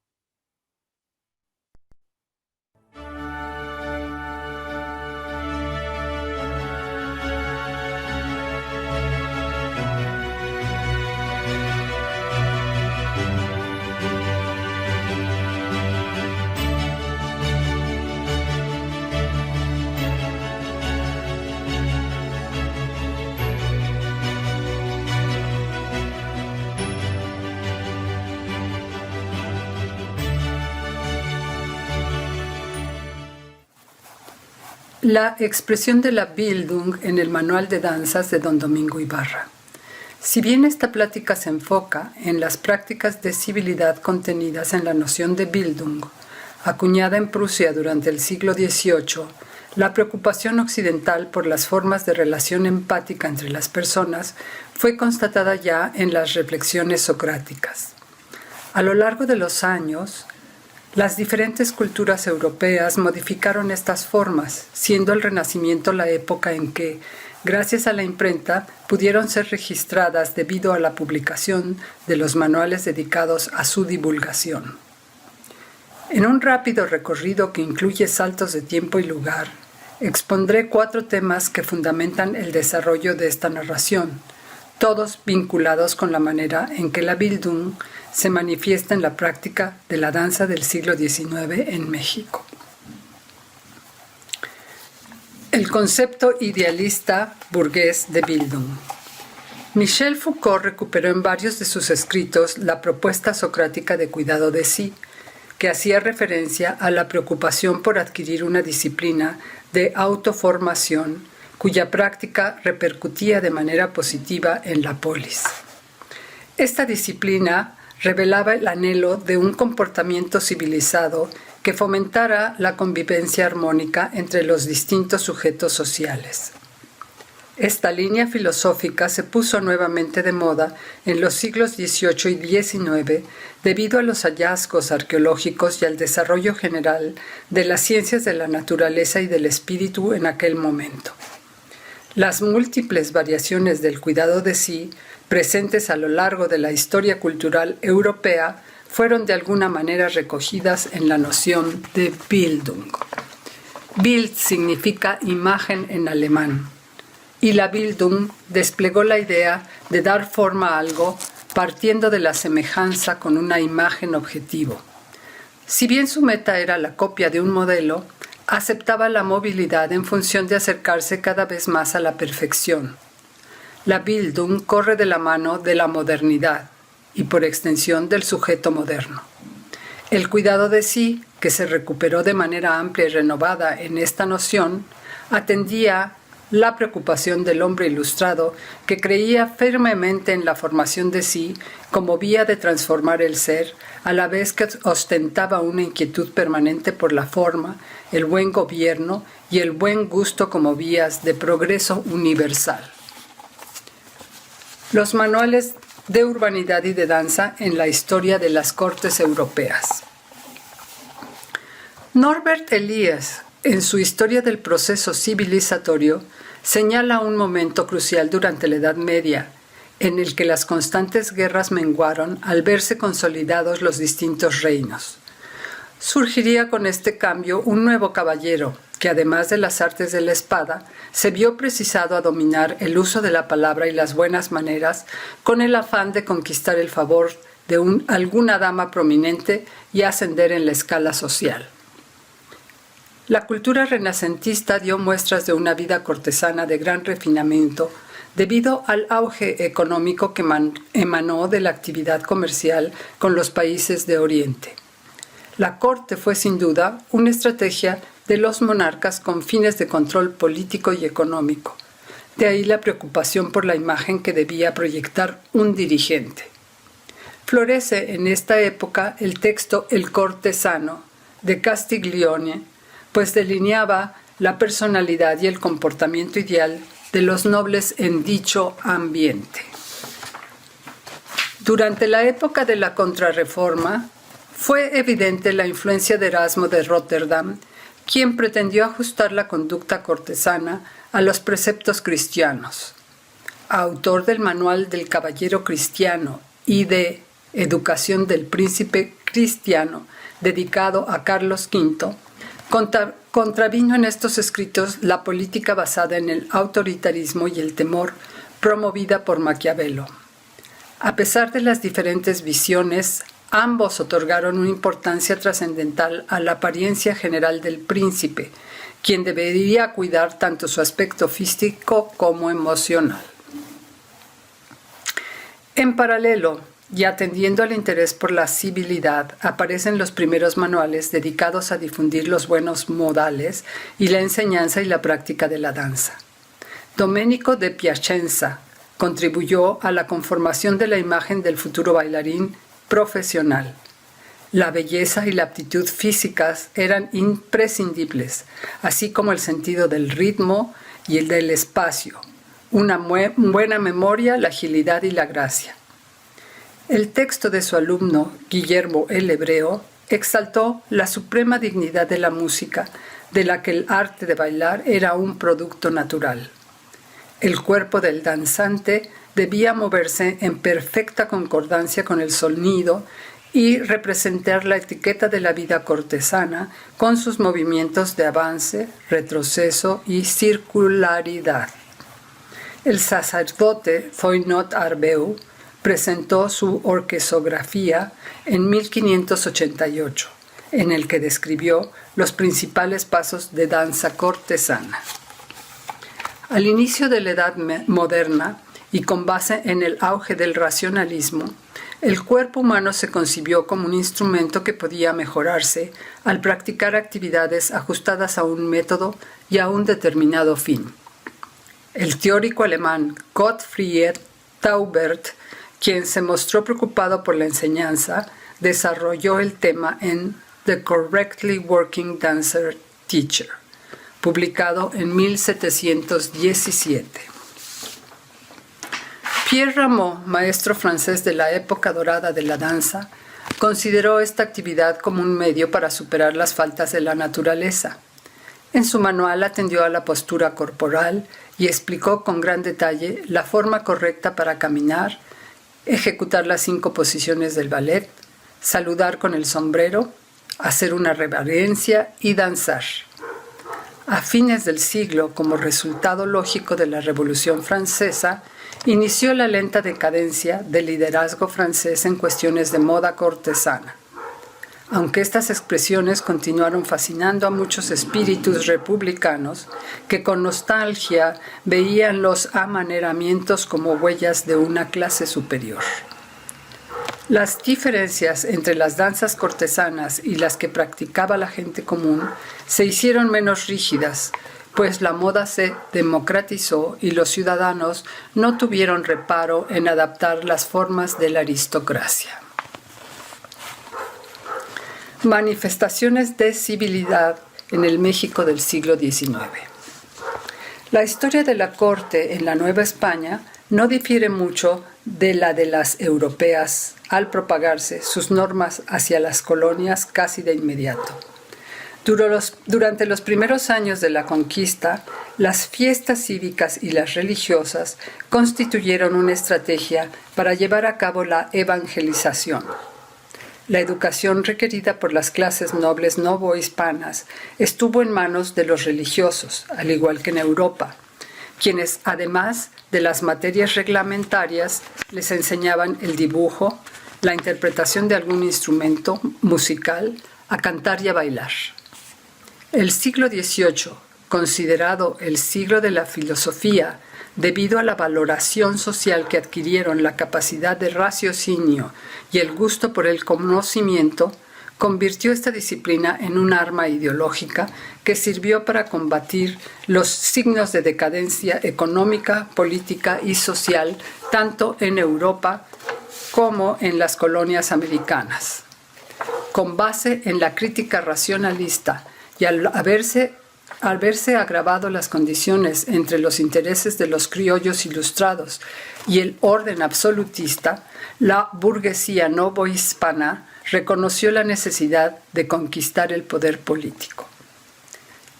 La expresión de la Bildung en el manual de danzas de Don Domingo Ibarra. Si bien esta plática se enfoca en las prácticas de civilidad contenidas en la noción de Bildung, acuñada en Prusia durante el siglo XVIII, la preocupación occidental por las formas de relación empática entre las personas fue constatada ya en las reflexiones socráticas. A lo largo de los años, las diferentes culturas europeas modificaron estas formas, siendo el Renacimiento la época en que, gracias a la imprenta, pudieron ser registradas debido a la publicación de los manuales dedicados a su divulgación. En un rápido recorrido que incluye saltos de tiempo y lugar, expondré 4 temas que fundamentan el desarrollo de esta narración, todos vinculados con la manera en que la Bildung se manifiesta en la práctica de la danza del siglo XIX en México. El concepto idealista burgués de Bildung. Michel Foucault recuperó en varios de sus escritos la propuesta socrática de cuidado de sí, que hacía referencia a la preocupación por adquirir una disciplina de autoformación cuya práctica repercutía de manera positiva en la polis. Esta disciplina revelaba el anhelo de un comportamiento civilizado que fomentara la convivencia armónica entre los distintos sujetos sociales. Esta línea filosófica se puso nuevamente de moda en los siglos XVIII y XIX debido a los hallazgos arqueológicos y al desarrollo general de las ciencias de la naturaleza y del espíritu en aquel momento. Las múltiples variaciones del cuidado de sí, presentes a lo largo de la historia cultural europea, fueron de alguna manera recogidas en la noción de Bildung. Bild significa imagen en alemán, y la Bildung desplegó la idea de dar forma a algo partiendo de la semejanza con una imagen objetivo. Si bien su meta era la copia de un modelo, aceptaba la movilidad en función de acercarse cada vez más a la perfección. La Bildung corre de la mano de la modernidad y por extensión del sujeto moderno. El cuidado de sí, que se recuperó de manera amplia y renovada en esta noción, atendía la preocupación del hombre ilustrado que creía firmemente en la formación de sí como vía de transformar el ser, a la vez que ostentaba una inquietud permanente por la forma, el buen gobierno y el buen gusto como vías de progreso universal. Los manuales de urbanidad y de danza en la historia de las cortes europeas. Norbert Elias, en su Historia del proceso civilizatorio, señala un momento crucial durante la Edad Media, en el que las constantes guerras menguaron al verse consolidados los distintos reinos. Surgiría con este cambio un nuevo caballero, que además de las artes de la espada, se vio precisado a dominar el uso de la palabra y las buenas maneras con el afán de conquistar el favor de alguna dama prominente y ascender en la escala social. La cultura renacentista dio muestras de una vida cortesana de gran refinamiento debido al auge económico que emanó de la actividad comercial con los países de Oriente. La corte fue sin duda una estrategia de los monarcas con fines de control político y económico. De ahí la preocupación por la imagen que debía proyectar un dirigente. Florece en esta época el texto El cortesano de Castiglione, pues delineaba la personalidad y el comportamiento ideal de los nobles en dicho ambiente. Durante la época de la Contrarreforma, fue evidente la influencia de Erasmo de Róterdam, quien pretendió ajustar la conducta cortesana a los preceptos cristianos. Autor del Manual del Caballero Cristiano y de Educación del Príncipe Cristiano, dedicado a Carlos V, contravino en estos escritos la política basada en el autoritarismo y el temor promovida por Maquiavelo. A pesar de las diferentes visiones, ambos otorgaron una importancia trascendental a la apariencia general del príncipe, quien debería cuidar tanto su aspecto físico como emocional. En paralelo, y atendiendo al interés por la civilidad, aparecen los primeros manuales dedicados a difundir los buenos modales y la enseñanza y la práctica de la danza. Domenico de Piacenza, contribuyó a la conformación de la imagen del futuro bailarín profesional. La belleza y la aptitud físicas eran imprescindibles, así como el sentido del ritmo y el del espacio, una buena memoria, la agilidad y la gracia. El texto de su alumno, Guillermo el Hebreo, exaltó la suprema dignidad de la música, de la que el arte de bailar era un producto natural. El cuerpo del danzante debía moverse en perfecta concordancia con el sonido y representar la etiqueta de la vida cortesana con sus movimientos de avance, retroceso y circularidad. El sacerdote Thoinot Arbeu presentó su orquesografía en 1588, en el que describió los principales pasos de danza cortesana. Al inicio de la Edad Moderna, y con base en el auge del racionalismo, el cuerpo humano se concibió como un instrumento que podía mejorarse al practicar actividades ajustadas a un método y a un determinado fin. El teórico alemán Gottfried Taubert, quien se mostró preocupado por la enseñanza, desarrolló el tema en The Correctly Working Dancer Teacher, publicado en 1717. Pierre Rameau, maestro francés de la época dorada de la danza, consideró esta actividad como un medio para superar las faltas de la naturaleza. En su manual atendió a la postura corporal y explicó con gran detalle la forma correcta para caminar, ejecutar las 5 posiciones del ballet, saludar con el sombrero, hacer una reverencia y danzar. A fines del siglo, como resultado lógico de la Revolución Francesa, inició la lenta decadencia del liderazgo francés en cuestiones de moda cortesana. Aunque estas expresiones continuaron fascinando a muchos espíritus republicanos que con nostalgia veían los amaneramientos como huellas de una clase superior. Las diferencias entre las danzas cortesanas y las que practicaba la gente común se hicieron menos rígidas, pues la moda se democratizó y los ciudadanos no tuvieron reparo en adaptar las formas de la aristocracia. Manifestaciones de civilidad en el México del siglo XIX. La historia de la corte en la Nueva España no difiere mucho de la de las europeas al propagarse sus normas hacia las colonias casi de inmediato. Durante los primeros años de la conquista, las fiestas cívicas y las religiosas constituyeron una estrategia para llevar a cabo la evangelización. La educación requerida por las clases nobles novohispanas estuvo en manos de los religiosos, al igual que en Europa, quienes, además de las materias reglamentarias, les enseñaban el dibujo, la interpretación de algún instrumento musical, a cantar y a bailar. El siglo XVIII, considerado el siglo de la filosofía, debido a la valoración social que adquirieron la capacidad de raciocinio y el gusto por el conocimiento, convirtió esta disciplina en un arma ideológica que sirvió para combatir los signos de decadencia económica, política y social, tanto en Europa como en las colonias americanas. Con base en la crítica racionalista y al verse agravado las condiciones entre los intereses de los criollos ilustrados y el orden absolutista, la burguesía novohispana reconoció la necesidad de conquistar el poder político.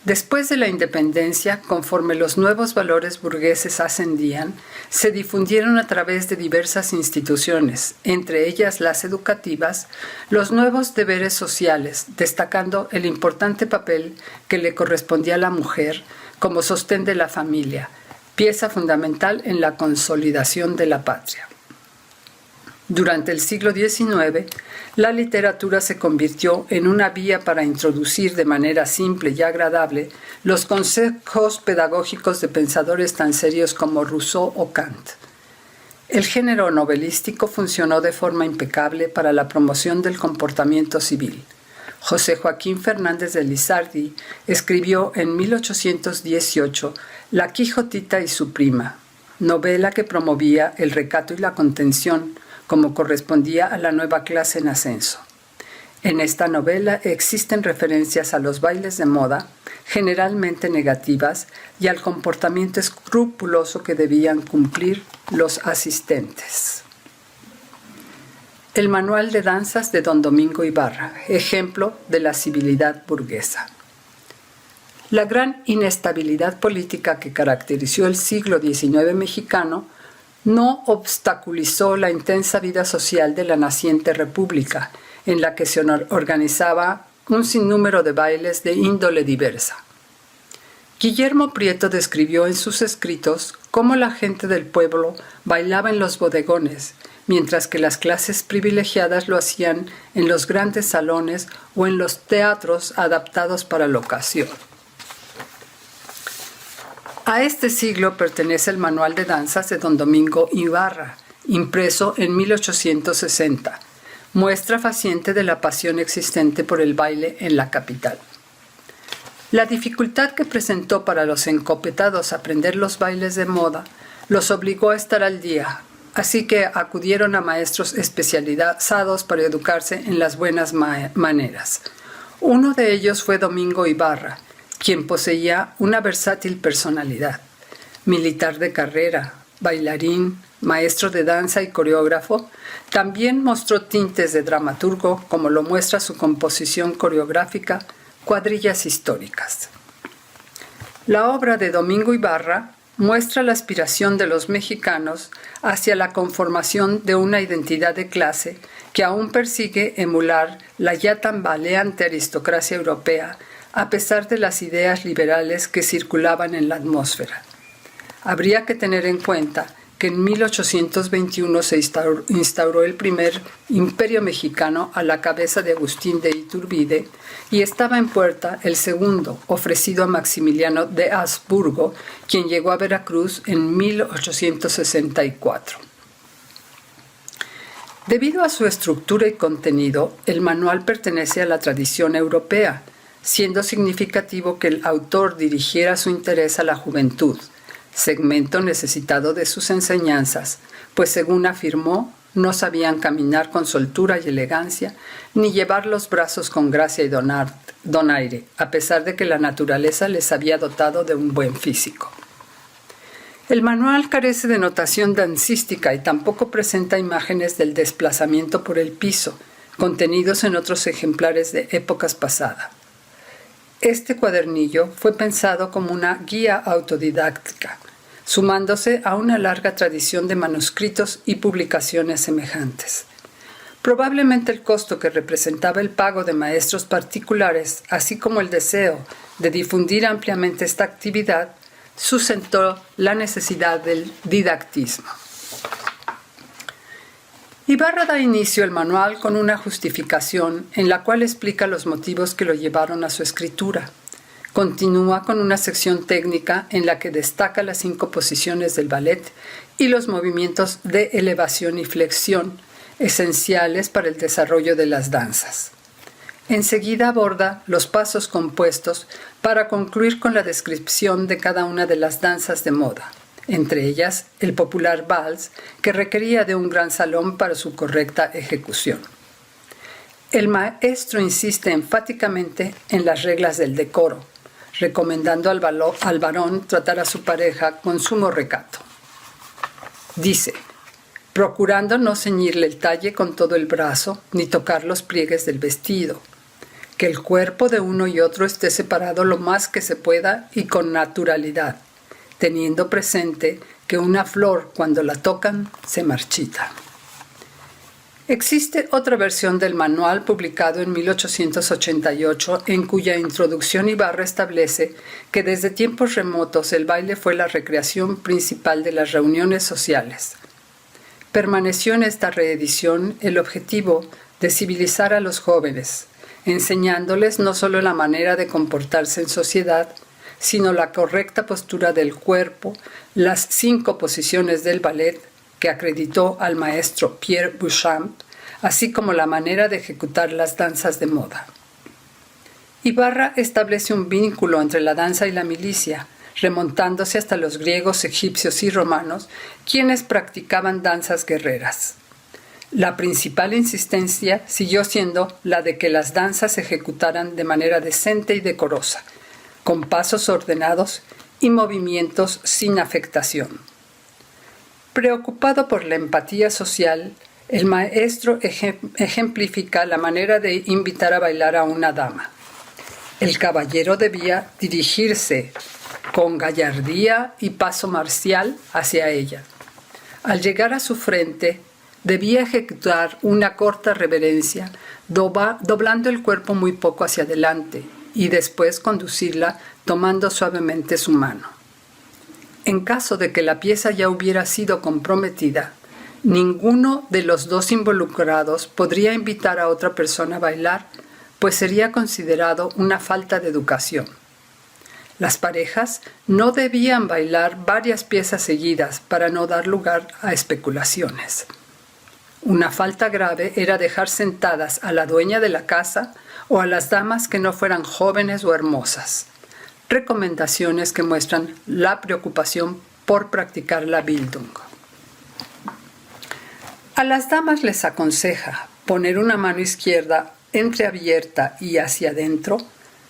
Después de la independencia, conforme los nuevos valores burgueses ascendían, se difundieron a través de diversas instituciones, entre ellas las educativas, los nuevos deberes sociales, destacando el importante papel que le correspondía a la mujer como sostén de la familia, pieza fundamental en la consolidación de la patria. Durante el siglo XIX, la literatura se convirtió en una vía para introducir de manera simple y agradable los consejos pedagógicos de pensadores tan serios como Rousseau o Kant. El género novelístico funcionó de forma impecable para la promoción del comportamiento civil. José Joaquín Fernández de Lizardi escribió en 1818 La Quijotita y su prima, novela que promovía el recato y la contención, como correspondía a la nueva clase en ascenso. En esta novela existen referencias a los bailes de moda, generalmente negativas, y al comportamiento escrupuloso que debían cumplir los asistentes. El Manual de Danzas de Don Domingo Ibarra, ejemplo de la civilidad burguesa. La gran inestabilidad política que caracterizó el siglo XIX mexicano no obstaculizó la intensa vida social de la naciente república, en la que se organizaba un sinnúmero de bailes de índole diversa. Guillermo Prieto describió en sus escritos cómo la gente del pueblo bailaba en los bodegones, mientras que las clases privilegiadas lo hacían en los grandes salones o en los teatros adaptados para la ocasión. A este siglo pertenece el Manual de Danzas de Don Domingo Ibarra, impreso en 1860, muestra faciente de la pasión existente por el baile en la capital. La dificultad que presentó para los encopetados aprender los bailes de moda los obligó a estar al día, así que acudieron a maestros especializados para educarse en las buenas maneras. Uno de ellos fue Domingo Ibarra, quien poseía una versátil personalidad. Militar de carrera, bailarín, maestro de danza y coreógrafo, también mostró tintes de dramaturgo, como lo muestra su composición coreográfica, Cuadrillas históricas. La obra de Domingo Ibarra muestra la aspiración de los mexicanos hacia la conformación de una identidad de clase que aún persigue emular la ya tambaleante aristocracia europea, a pesar de las ideas liberales que circulaban en la atmósfera. Habría que tener en cuenta que en 1821 se instauró el primer imperio mexicano a la cabeza de Agustín de Iturbide y estaba en puerta el segundo, ofrecido a Maximiliano de Habsburgo, quien llegó a Veracruz en 1864. Debido a su estructura y contenido, el manual pertenece a la tradición europea, siendo significativo que el autor dirigiera su interés a la juventud, segmento necesitado de sus enseñanzas, pues según afirmó, no sabían caminar con soltura y elegancia, ni llevar los brazos con gracia y donaire, a pesar de que la naturaleza les había dotado de un buen físico. El manual carece de notación dancística y tampoco presenta imágenes del desplazamiento por el piso, contenidos en otros ejemplares de épocas pasadas. Este cuadernillo fue pensado como una guía autodidáctica, sumándose a una larga tradición de manuscritos y publicaciones semejantes. Probablemente el costo que representaba el pago de maestros particulares, así como el deseo de difundir ampliamente esta actividad, sustentó la necesidad del didactismo. Ibarra da inicio al manual con una justificación en la cual explica los motivos que lo llevaron a su escritura. Continúa con una sección técnica en la que destaca las 5 posiciones del ballet y los movimientos de elevación y flexión, esenciales para el desarrollo de las danzas. Enseguida aborda los pasos compuestos para concluir con la descripción de cada una de las danzas de moda, entre ellas el popular vals, que requería de un gran salón para su correcta ejecución. El maestro insiste enfáticamente en las reglas del decoro, recomendando al varón tratar a su pareja con sumo recato. Dice, procurando no ceñirle el talle con todo el brazo, ni tocar los pliegues del vestido, que el cuerpo de uno y otro esté separado lo más que se pueda y con naturalidad, teniendo presente que una flor, cuando la tocan, se marchita. Existe otra versión del manual publicado en 1888 en cuya introducción Ibarra establece que desde tiempos remotos el baile fue la recreación principal de las reuniones sociales. Permaneció en esta reedición el objetivo de civilizar a los jóvenes, enseñándoles no solo la manera de comportarse en sociedad, sino la correcta postura del cuerpo, las 5 posiciones del ballet que acreditó al maestro Pierre Beauchamp, así como la manera de ejecutar las danzas de moda. Ibarra establece un vínculo entre la danza y la milicia, remontándose hasta los griegos, egipcios y romanos, quienes practicaban danzas guerreras. La principal insistencia siguió siendo la de que las danzas se ejecutaran de manera decente y decorosa, con pasos ordenados y movimientos sin afectación. Preocupado por la empatía social, el maestro ejemplifica la manera de invitar a bailar a una dama. El caballero debía dirigirse con gallardía y paso marcial hacia ella. Al llegar a su frente, debía ejecutar una corta reverencia, doblando el cuerpo muy poco hacia adelante y después conducirla tomando suavemente su mano. En caso de que la pieza ya hubiera sido comprometida, ninguno de los dos involucrados podría invitar a otra persona a bailar, pues sería considerado una falta de educación. Las parejas no debían bailar varias piezas seguidas para no dar lugar a especulaciones. Una falta grave era dejar sentadas a la dueña de la casa o a las damas que no fueran jóvenes o hermosas. Recomendaciones que muestran la preocupación por practicar la Bildung. A las damas les aconseja poner una mano izquierda entreabierta y hacia adentro,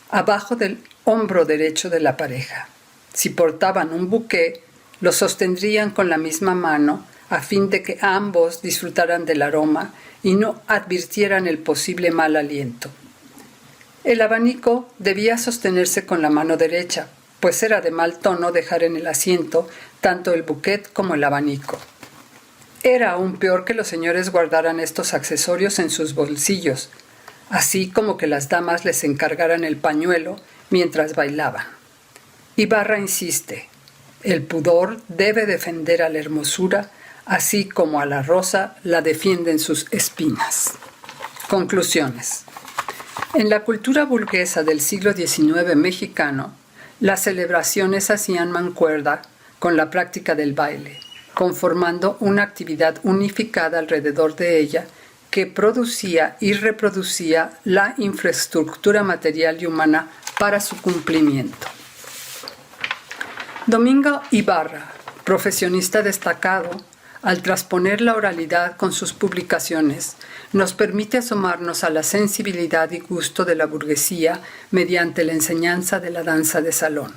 abajo del hombro derecho de la pareja. Si portaban un buqué, lo sostendrían con la misma mano a fin de que ambos disfrutaran del aroma y no advirtieran el posible mal aliento. El abanico debía sostenerse con la mano derecha, pues era de mal tono dejar en el asiento tanto el buquet como el abanico. Era aún peor que los señores guardaran estos accesorios en sus bolsillos, así como que las damas les encargaran el pañuelo mientras bailaban. Ibarra insiste, el pudor debe defender a la hermosura, así como a la rosa la defienden sus espinas. Conclusiones. En la cultura burguesa del siglo XIX mexicano, las celebraciones hacían mancuerda con la práctica del baile, conformando una actividad unificada alrededor de ella que producía y reproducía la infraestructura material y humana para su cumplimiento. Domingo Ibarra, profesionista destacado, al trasponer la oralidad con sus publicaciones, nos permite asomarnos a la sensibilidad y gusto de la burguesía mediante la enseñanza de la danza de salón.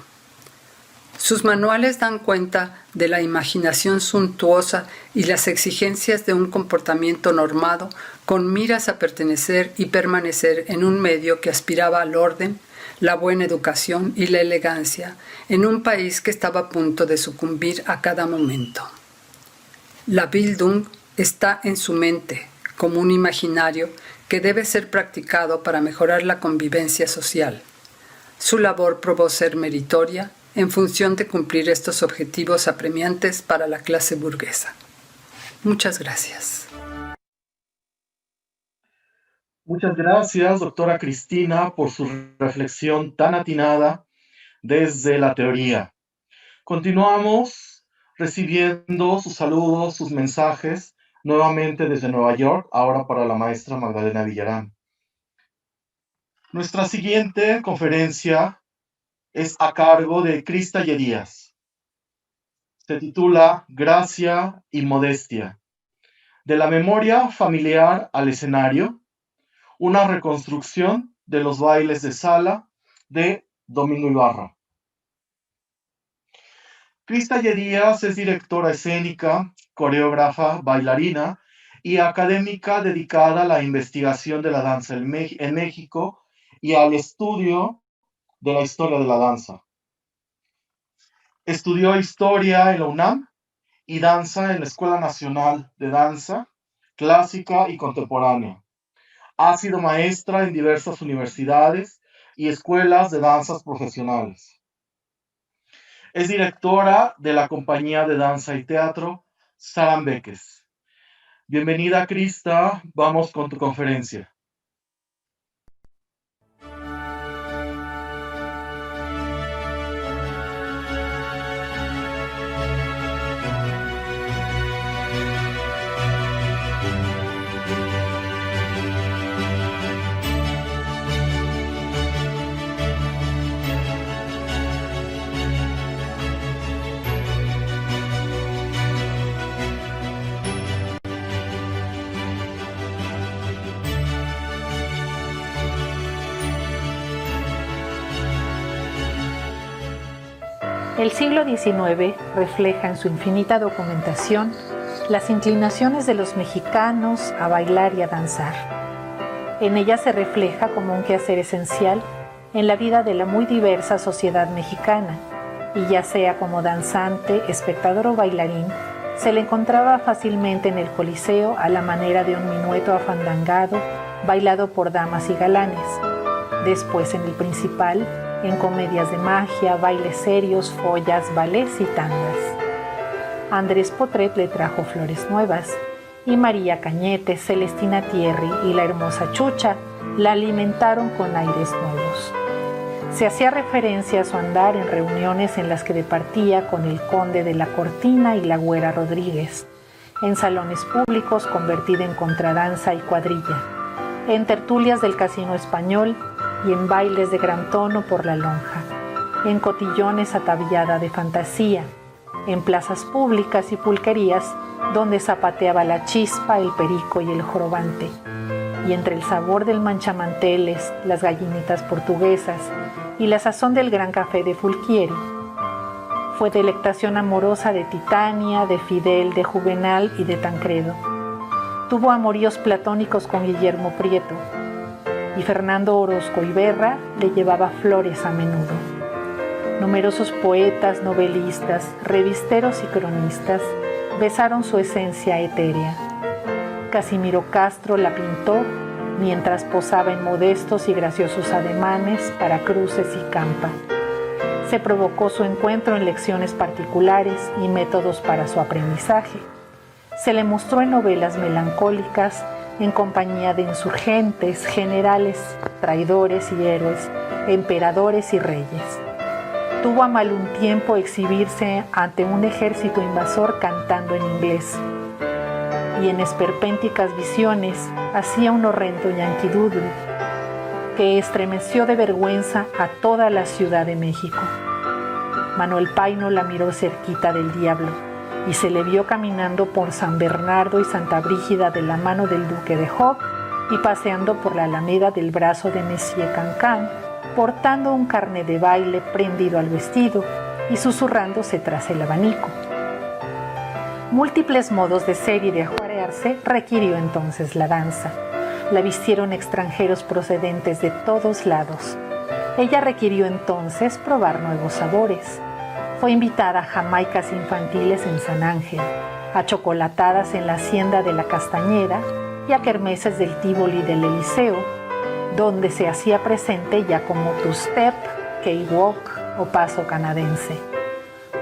Sus manuales dan cuenta de la imaginación suntuosa y las exigencias de un comportamiento normado con miras a pertenecer y permanecer en un medio que aspiraba al orden, la buena educación y la elegancia en un país que estaba a punto de sucumbir a cada momento. La Bildung está en su mente como un imaginario que debe ser practicado para mejorar la convivencia social. Su labor probó ser meritoria en función de cumplir estos objetivos apremiantes para la clase burguesa. Muchas gracias. Muchas gracias, doctora Cristina, por su reflexión tan atinada desde la teoría. Continuamos recibiendo sus saludos, sus mensajes, nuevamente desde Nueva York, ahora para la maestra Magdalena Villarán. Nuestra siguiente conferencia es a cargo de Krista Llerías. Se titula Gracia y Modestia. De la memoria familiar al escenario, una reconstrucción de los bailes de sala de Domingo Ibarra. Krista Llerías es directora escénica, coreógrafa, bailarina y académica dedicada a la investigación de la danza en México y al estudio de la historia de la danza. Estudió historia en la UNAM y danza en la Escuela Nacional de Danza Clásica y Contemporánea. Ha sido maestra en diversas universidades y escuelas de danzas profesionales. Es directora de la compañía de danza y teatro Sarambeques. Bienvenida, Krista. Vamos con tu conferencia. El siglo XIX refleja en su infinita documentación las inclinaciones de los mexicanos a bailar y a danzar. En ella se refleja como un quehacer esencial en la vida de la muy diversa sociedad mexicana, y ya sea como danzante, espectador o bailarín, se le encontraba fácilmente en el Coliseo a la manera de un minueto afandangado, bailado por damas y galanes. Después en el Principal, en comedias de magia, bailes serios, follas, ballets y tangas. Andrés Potret le trajo Flores Nuevas, y María Cañete, Celestina Thierry y la hermosa Chucha la alimentaron con aires nuevos. Se hacía referencia a su andar en reuniones en las que departía con el conde de la Cortina y la güera Rodríguez, en salones públicos convertida en contradanza y cuadrilla, en tertulias del Casino Español y en bailes de gran tono por la lonja, en cotillones ataviada de fantasía, en plazas públicas y pulquerías donde zapateaba la chispa, el perico y el jorobante, y entre el sabor del manchamanteles, las gallinitas portuguesas y la sazón del gran café de Fulquieri. Fue delectación amorosa de Titania, de Fidel, de Juvenal y de Tancredo. Tuvo amoríos platónicos con Guillermo Prieto, y Fernando Orozco Iberra le llevaba flores a menudo. Numerosos poetas, novelistas, revisteros y cronistas besaron su esencia etérea. Casimiro Castro la pintó mientras posaba en modestos y graciosos ademanes para cruces y campa. Se provocó su encuentro en lecciones particulares y métodos para su aprendizaje. Se le mostró en novelas melancólicas en compañía de insurgentes, generales, traidores y héroes, emperadores y reyes. Tuvo a mal un tiempo exhibirse ante un ejército invasor cantando en inglés, y en esperpénticas visiones hacía un horrendo Yankee Doodle que estremeció de vergüenza a toda la Ciudad de México. Manuel Paino la miró cerquita del diablo y se le vio caminando por San Bernardo y Santa Brígida de la mano del duque de Hobb y paseando por la alameda del brazo de Messier Cancán, portando un carnet de baile prendido al vestido y susurrándose tras el abanico. Múltiples modos de ser y de ajuarearse requirió entonces la danza. La vistieron extranjeros procedentes de todos lados. Ella requirió entonces probar nuevos sabores. Fue invitada a jamaicas infantiles en San Ángel, a chocolatadas en la hacienda de la Castañeda y a kermeses del Tívoli del Eliseo, donde se hacía presente ya como two-step, cakewalk o paso canadiense.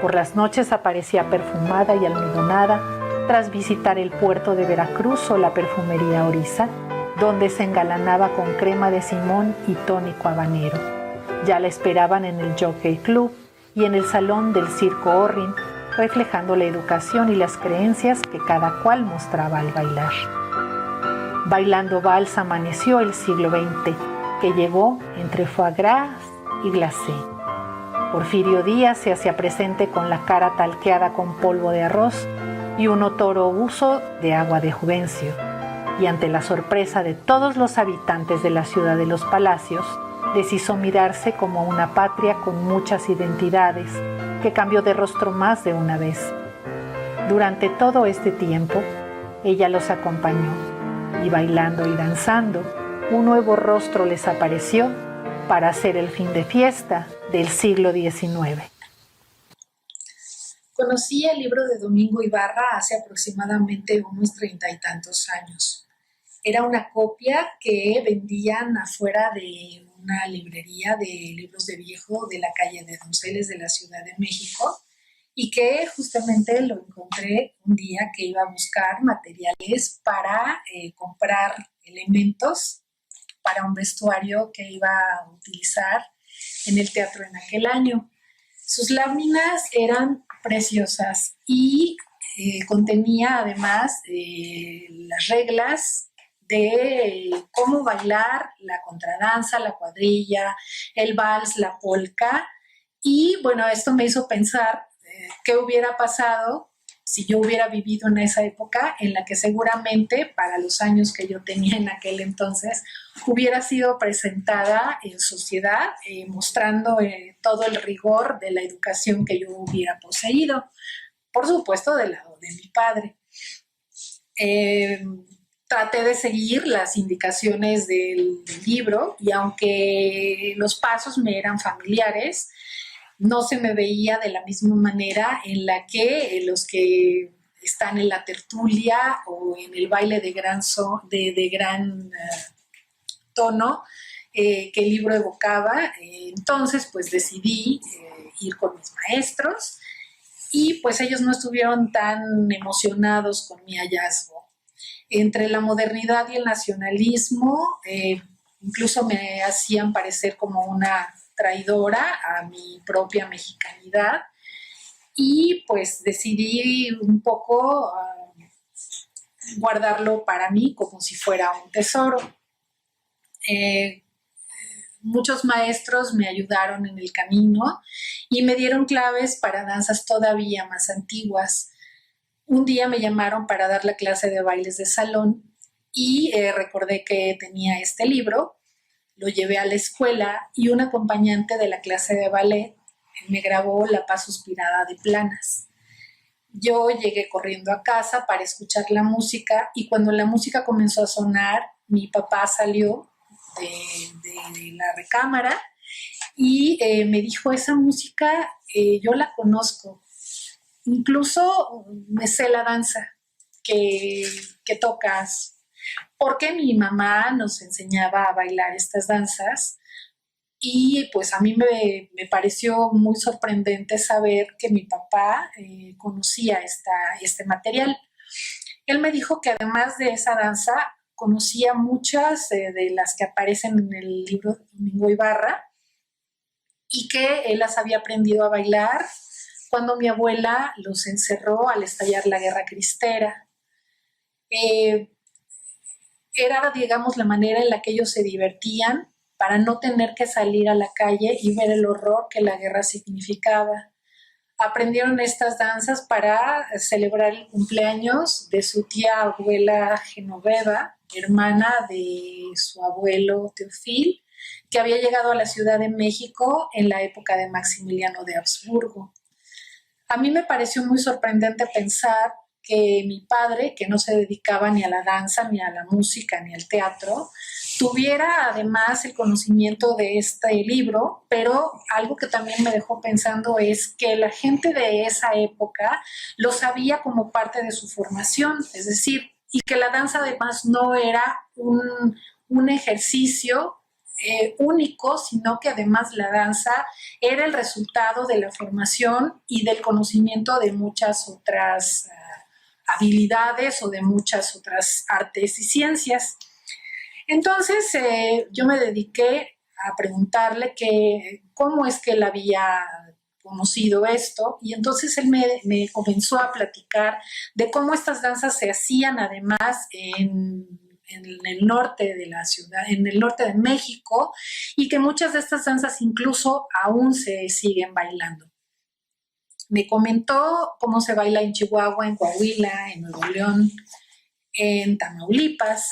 Por las noches aparecía perfumada y almidonada tras visitar el puerto de Veracruz o la perfumería Orisa, donde se engalanaba con crema de Simón y tónico habanero. Ya la esperaban en el Jockey Club y en el salón del Circo Orrin, reflejando la educación y las creencias que cada cual mostraba al bailar. Bailando vals amaneció el siglo XX, que llegó entre foie gras y glacé. Porfirio Díaz se hacía presente con la cara talqueada con polvo de arroz y un otoro uso de agua de Juvencio. Y ante la sorpresa de todos los habitantes de la ciudad de los palacios, les hizo mirarse como una patria con muchas identidades, que cambió de rostro más de una vez. Durante todo este tiempo, ella los acompañó, y bailando y danzando, un nuevo rostro les apareció para hacer el fin de fiesta del siglo XIX. Conocí el libro de Domingo Ibarra hace aproximadamente unos 30 y tantos años. Era una copia que vendían afuera de una librería de libros de viejo de la calle de Donceles de la Ciudad de México y que justamente lo encontré un día que iba a buscar materiales para comprar elementos para un vestuario que iba a utilizar en el teatro en aquel año. Sus láminas eran preciosas y contenía además las reglas de cómo bailar la contradanza, la cuadrilla, el vals, la polka. Y bueno, esto me hizo pensar qué hubiera pasado si yo hubiera vivido en esa época en la que seguramente para los años que yo tenía en aquel entonces hubiera sido presentada en sociedad, mostrando todo el rigor de la educación que yo hubiera poseído, por supuesto del lado de mi padre. Traté de seguir las indicaciones del libro y aunque los pasos me eran familiares, no se me veía de la misma manera en la que los que están en la tertulia o en el baile de gran tono que el libro evocaba. Entonces, pues decidí ir con mis maestros y pues ellos no estuvieron tan emocionados con mi hallazgo. Entre la modernidad y el nacionalismo, incluso me hacían parecer como una traidora a mi propia mexicanidad y pues decidí un poco guardarlo para mí como si fuera un tesoro. Muchos maestros me ayudaron en el camino y me dieron claves para danzas todavía más antiguas. Un día me llamaron para dar la clase de bailes de salón y recordé que tenía este libro. Lo llevé a la escuela y un acompañante de la clase de ballet me grabó La Paz Suspirada de Planas. Yo llegué corriendo a casa para escuchar la música y cuando la música comenzó a sonar, mi papá salió de la recámara y me dijo, esa música yo la conozco, incluso me sé la danza que tocas, porque mi mamá nos enseñaba a bailar estas danzas y pues a mí me pareció muy sorprendente saber que mi papá conocía este material. Él me dijo que además de esa danza conocía muchas de las que aparecen en el libro de Domingo Ibarra y que él las había aprendido a bailar cuando mi abuela los encerró al estallar la Guerra Cristera. Era, digamos, la manera en la que ellos se divertían para no tener que salir a la calle y ver el horror que la guerra significaba. Aprendieron estas danzas para celebrar el cumpleaños de su tía abuela Genoveva, hermana de su abuelo Teofil, que había llegado a la Ciudad de México en la época de Maximiliano de Habsburgo. A mí me pareció muy sorprendente pensar que mi padre, que no se dedicaba ni a la danza, ni a la música, ni al teatro, tuviera además el conocimiento de este libro, pero algo que también me dejó pensando es que la gente de esa época lo sabía como parte de su formación, es decir, y que la danza además no era un ejercicio único, sino que además la danza era el resultado de la formación y del conocimiento de muchas otras habilidades o de muchas otras artes y ciencias. Entonces yo me dediqué a preguntarle cómo es que él había conocido esto y entonces él me comenzó a platicar de cómo estas danzas se hacían además en el norte de la ciudad, en el norte de México y que muchas de estas danzas incluso aún se siguen bailando. Me comentó cómo se baila en Chihuahua, en Coahuila, en Nuevo León, en Tamaulipas.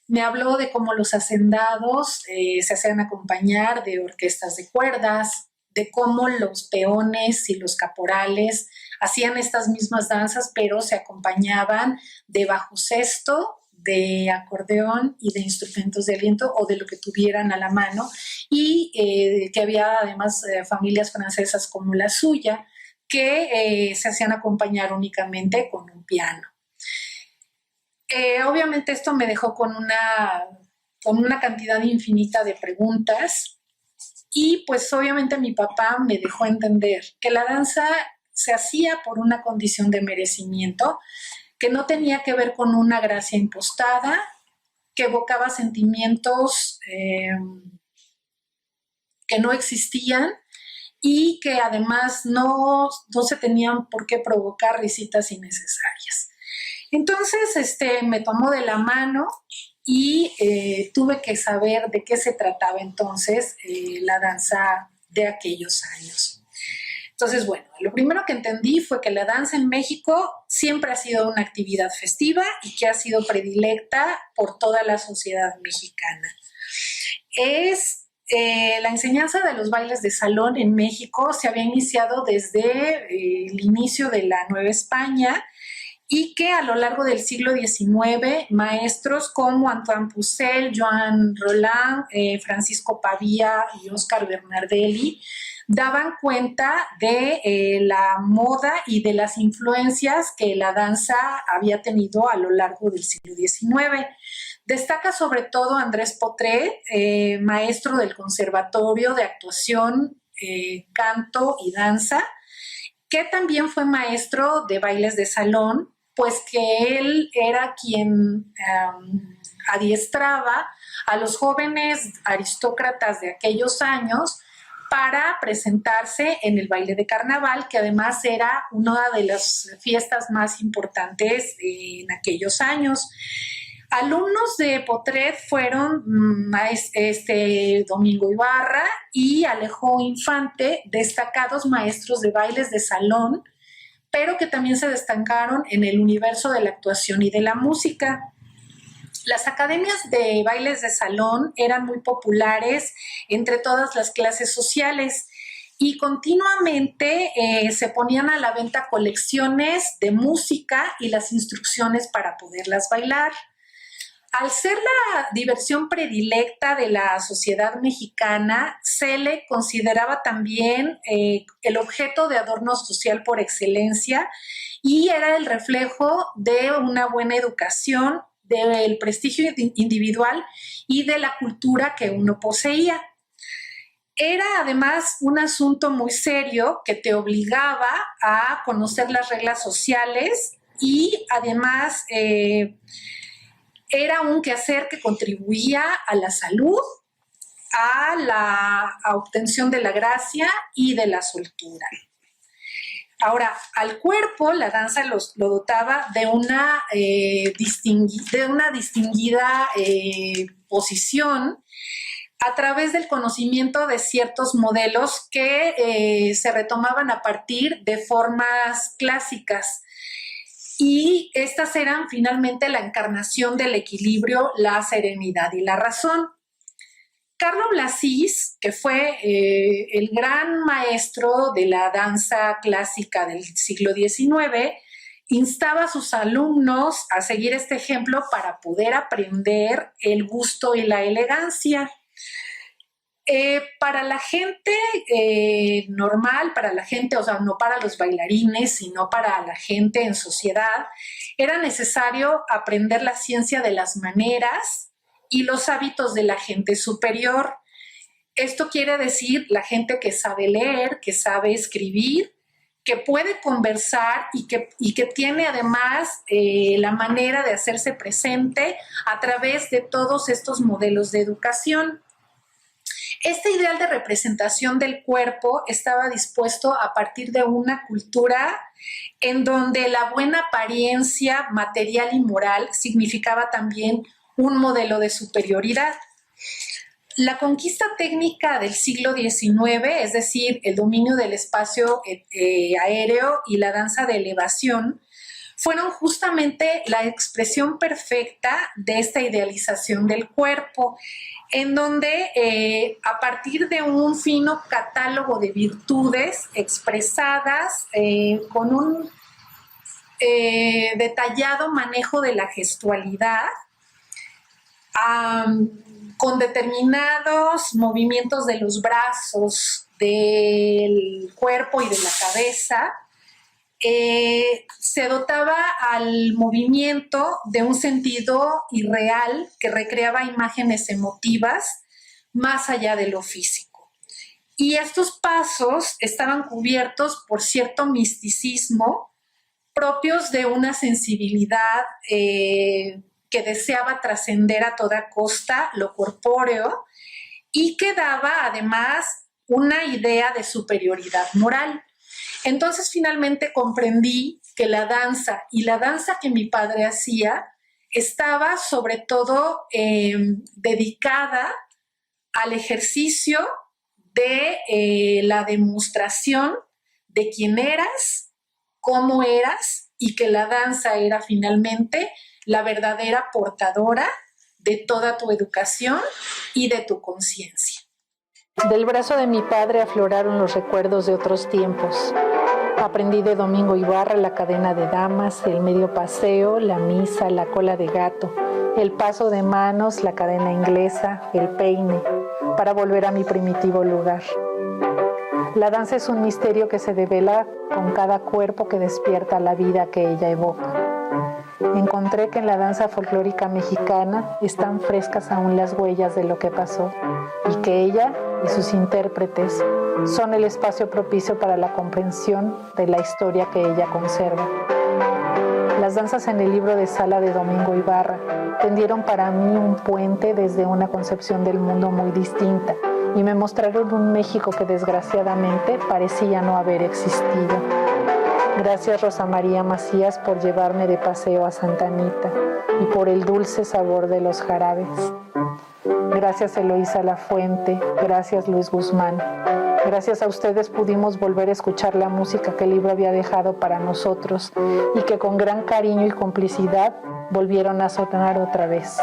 Me habló de cómo los hacendados se hacían acompañar de orquestas de cuerdas, de cómo los peones y los caporales hacían estas mismas danzas, pero se acompañaban de bajo sexto, de acordeón y de instrumentos de viento o de lo que tuvieran a la mano, y que había además familias francesas como la suya, que se hacían acompañar únicamente con un piano. Obviamente esto me dejó con una cantidad infinita de preguntas y pues obviamente mi papá me dejó entender que la danza se hacía por una condición de merecimiento, que no tenía que ver con una gracia impostada, que evocaba sentimientos que no existían y que además no se tenían por qué provocar risitas innecesarias. Entonces me tomó de la mano y tuve que saber de qué se trataba entonces la danza de aquellos años. Entonces, bueno, lo primero que entendí fue que la danza en México siempre ha sido una actividad festiva y que ha sido predilecta por toda la sociedad mexicana. La enseñanza de los bailes de salón en México se había iniciado desde el inicio de la Nueva España y que a lo largo del siglo XIX, maestros como Antoine Pucel, Joan Roland, Francisco Pavía y Oscar Bernardelli daban cuenta de la moda y de las influencias que la danza había tenido a lo largo del siglo XIX. Destaca sobre todo Andrés Potré, maestro del Conservatorio de Actuación, Canto y Danza, que también fue maestro de bailes de salón, pues que él era quien adiestraba a los jóvenes aristócratas de aquellos años para presentarse en el baile de carnaval, que además era una de las fiestas más importantes en aquellos años. Alumnos de Potré fueron Domingo Ibarra y Alejo Infante, destacados maestros de bailes de salón, pero que también se destacaron en el universo de la actuación y de la música. Las academias de bailes de salón eran muy populares entre todas las clases sociales y continuamente se ponían a la venta colecciones de música y las instrucciones para poderlas bailar. Al ser la diversión predilecta de la sociedad mexicana, se le consideraba también el objeto de adorno social por excelencia y era el reflejo de una buena educación, del prestigio individual y de la cultura que uno poseía. Era además un asunto muy serio que te obligaba a conocer las reglas sociales y además era un quehacer que contribuía a la salud, a la obtención de la gracia y de la soltura. Ahora, al cuerpo la danza lo dotaba de una distinguida posición a través del conocimiento de ciertos modelos que se retomaban a partir de formas clásicas. Y estas eran finalmente la encarnación del equilibrio, la serenidad y la razón. Carlo Blasius, que fue el gran maestro de la danza clásica del siglo XIX, instaba a sus alumnos a seguir este ejemplo para poder aprender el gusto y la elegancia. Para la gente normal, para la gente, o sea, no para los bailarines, sino para la gente en sociedad, era necesario aprender la ciencia de las maneras y los hábitos de la gente superior. Esto quiere decir la gente que sabe leer, que sabe escribir, que puede conversar y que tiene además la manera de hacerse presente a través de todos estos modelos de educación. Este ideal de representación del cuerpo estaba dispuesto a partir de una cultura en donde la buena apariencia material y moral significaba también un modelo de superioridad. La conquista técnica del siglo XIX, es decir, el dominio del espacio aéreo y la danza de elevación, fueron justamente la expresión perfecta de esta idealización del cuerpo, en donde a partir de un fino catálogo de virtudes expresadas con un detallado manejo de la gestualidad, con determinados movimientos de los brazos, del cuerpo y de la cabeza, se dotaba al movimiento de un sentido irreal que recreaba imágenes emotivas más allá de lo físico. Y estos pasos estaban cubiertos por cierto misticismo propios de una sensibilidad que deseaba trascender a toda costa lo corpóreo y que daba además una idea de superioridad moral. Entonces finalmente comprendí que la danza y la danza que mi padre hacía estaba sobre todo dedicada al ejercicio de la demostración de quién eras, cómo eras y que la danza era finalmente la verdadera portadora de toda tu educación y de tu conciencia. Del brazo de mi padre afloraron los recuerdos de otros tiempos. Aprendí de Domingo Ibarra la cadena de damas, el medio paseo, la misa, la cola de gato, el paso de manos, la cadena inglesa, el peine, para volver a mi primitivo lugar. La danza es un misterio que se devela con cada cuerpo que despierta la vida que ella evoca. Encontré que en la danza folclórica mexicana están frescas aún las huellas de lo que pasó y que ella y sus intérpretes son el espacio propicio para la comprensión de la historia que ella conserva. Las danzas en el libro de Sala de Domingo Ibarra tendieron para mí un puente desde una concepción del mundo muy distinta y me mostraron un México que desgraciadamente parecía no haber existido. Gracias Rosa María Macías por llevarme de paseo a Santa Anita y por el dulce sabor de los jarabes. Gracias Eloísa Lafuente, gracias Luis Guzmán. Gracias a ustedes pudimos volver a escuchar la música que el libro había dejado para nosotros y que con gran cariño y complicidad volvieron a sonar otra vez.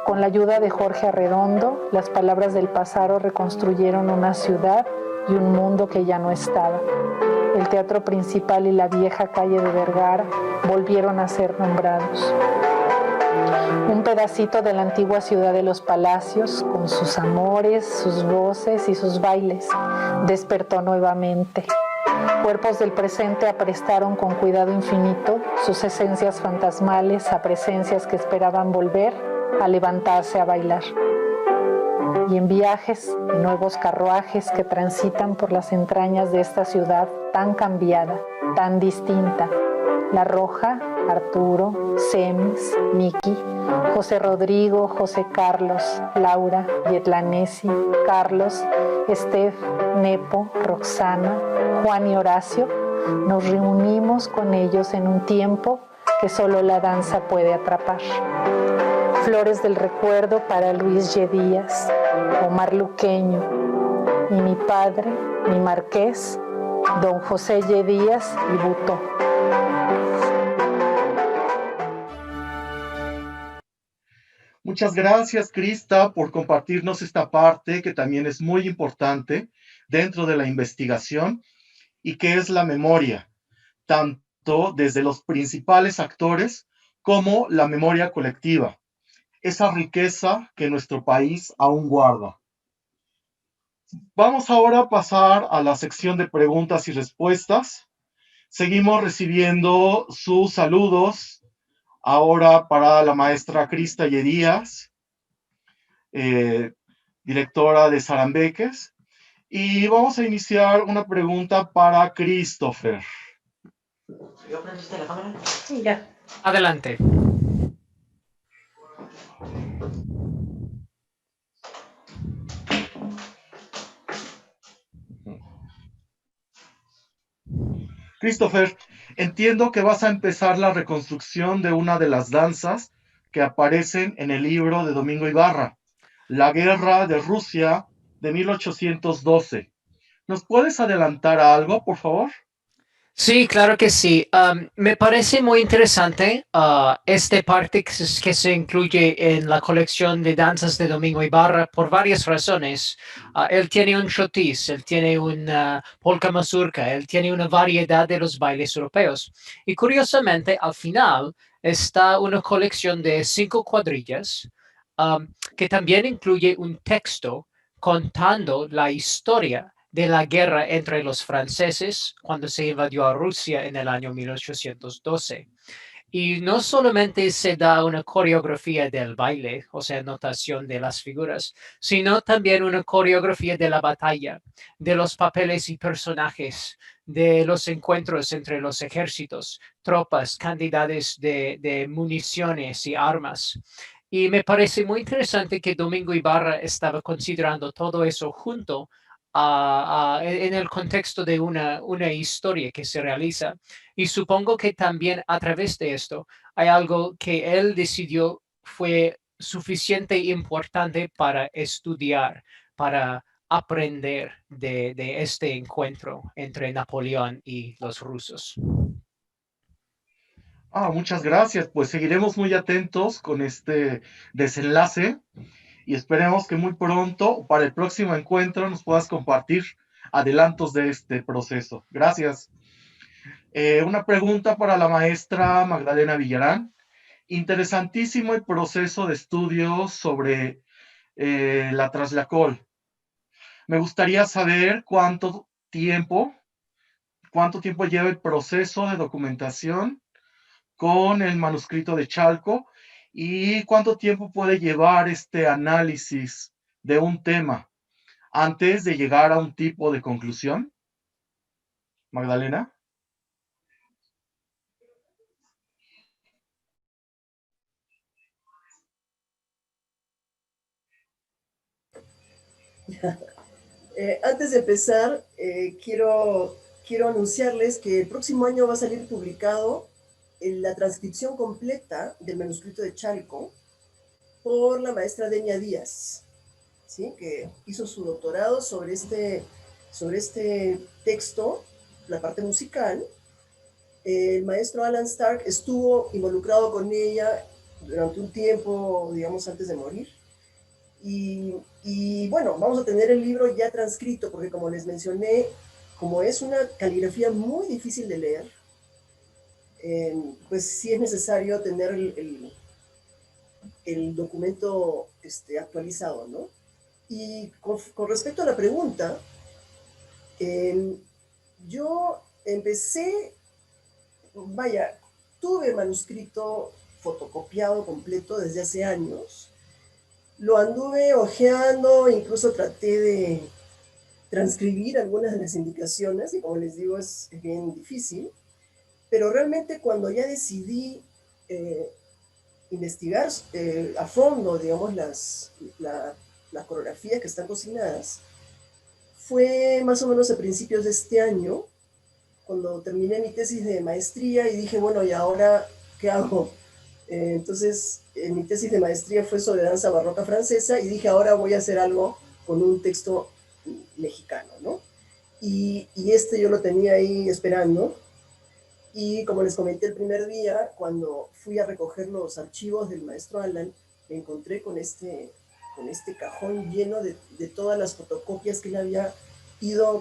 Con la ayuda de Jorge Arredondo, las palabras del Pazaro reconstruyeron una ciudad y un mundo que ya no estaba. El teatro principal y la vieja calle de Vergara volvieron a ser nombrados. Un pedacito de la antigua ciudad de los palacios, con sus amores, sus voces y sus bailes, despertó nuevamente. Cuerpos del presente aprestaron con cuidado infinito sus esencias fantasmales a presencias que esperaban volver a levantarse a bailar. Y en viajes, en nuevos carruajes que transitan por las entrañas de esta ciudad tan cambiada, tan distinta, La Roja, Arturo, Semis, Miki, José Rodrigo, José Carlos, Laura, Yetlanesi, Carlos, Estef, Nepo, Roxana, Juan y Horacio, nos reunimos con ellos en un tiempo que solo la danza puede atrapar. Flores del recuerdo para Luis G. Díaz, Omar Luqueño y mi padre, mi marqués, don José G. Díaz y Butó. Muchas gracias, Krista, por compartirnos esta parte que también es muy importante dentro de la investigación y que es la memoria, tanto desde los principales actores como la memoria colectiva, esa riqueza que nuestro país aún guarda. Vamos ahora a pasar a la sección de preguntas y respuestas. Seguimos recibiendo sus saludos ahora para la maestra Krista Díaz, directora de Sarambeques. Y vamos a iniciar una pregunta para Christopher. ¿Ya prendiste la cámara? Sí, ya. Adelante. Christopher, entiendo que vas a empezar la reconstrucción de una de las danzas que aparecen en el libro de Domingo Ibarra, La Guerra de Rusia de 1812. ¿Nos puedes adelantar algo, por favor? Sí, claro que sí. Me parece muy interesante esta parte que se incluye en la colección de danzas de Domingo Ibarra por varias razones. Él tiene un chotis, él tiene una polka mazurka, él tiene una variedad de los bailes europeos. Y curiosamente, al final está una colección de 5 cuadrillas que también incluye un texto contando la historia de la guerra entre los franceses cuando se invadió a Rusia en el año 1812. Y no solamente se da una coreografía del baile, o sea, notación de las figuras, sino también una coreografía de la batalla, de los papeles y personajes, de los encuentros entre los ejércitos, tropas, cantidades de municiones y armas. Y me parece muy interesante que Domingo Ibarra estaba considerando todo eso junto en el contexto de una historia que se realiza. Y supongo que también a través de esto hay algo que él decidió fue suficiente e importante para estudiar, para aprender de este encuentro entre Napoleón y los rusos? Muchas gracias. Pues seguiremos muy atentos con este desenlace y esperemos que muy pronto, para el próximo encuentro, nos puedas compartir adelantos de este proceso. Gracias. Una pregunta para la maestra Magdalena Villarán. Interesantísimo el proceso de estudio sobre la Traslacol. Me gustaría saber cuánto tiempo lleva el proceso de documentación con el manuscrito de Chalco y cuánto tiempo puede llevar este análisis de un tema antes de llegar a un tipo de conclusión. Magdalena. Antes de empezar, quiero anunciarles que el próximo año va a salir publicado la transcripción completa del manuscrito de Chalco por la maestra Denia Díaz, ¿sí? Que hizo su doctorado sobre este texto, la parte musical. El maestro Alan Stark estuvo involucrado con ella durante un tiempo, digamos, antes de morir. Y bueno, vamos a tener el libro ya transcrito, porque como les mencioné, como es una caligrafía muy difícil de leer, pues sí es necesario tener el documento actualizado, ¿no? Y con respecto a la pregunta, yo empecé, vaya, tuve el manuscrito fotocopiado completo desde hace años. Lo anduve hojeando, incluso traté de transcribir algunas de las indicaciones, y como les digo, es bien difícil. Pero realmente cuando ya decidí investigar a fondo, digamos, las coreografías que están cocinadas, fue más o menos a principios de este año, cuando terminé mi tesis de maestría y dije, bueno, ¿y ahora qué hago? Entonces, mi tesis de maestría fue sobre danza barroca francesa y dije, ahora voy a hacer algo con un texto mexicano, ¿no? Y yo lo tenía ahí esperando. Y como les comenté el primer día, cuando fui a recoger los archivos del maestro Alan, me encontré con este cajón lleno de todas las fotocopias que él había ido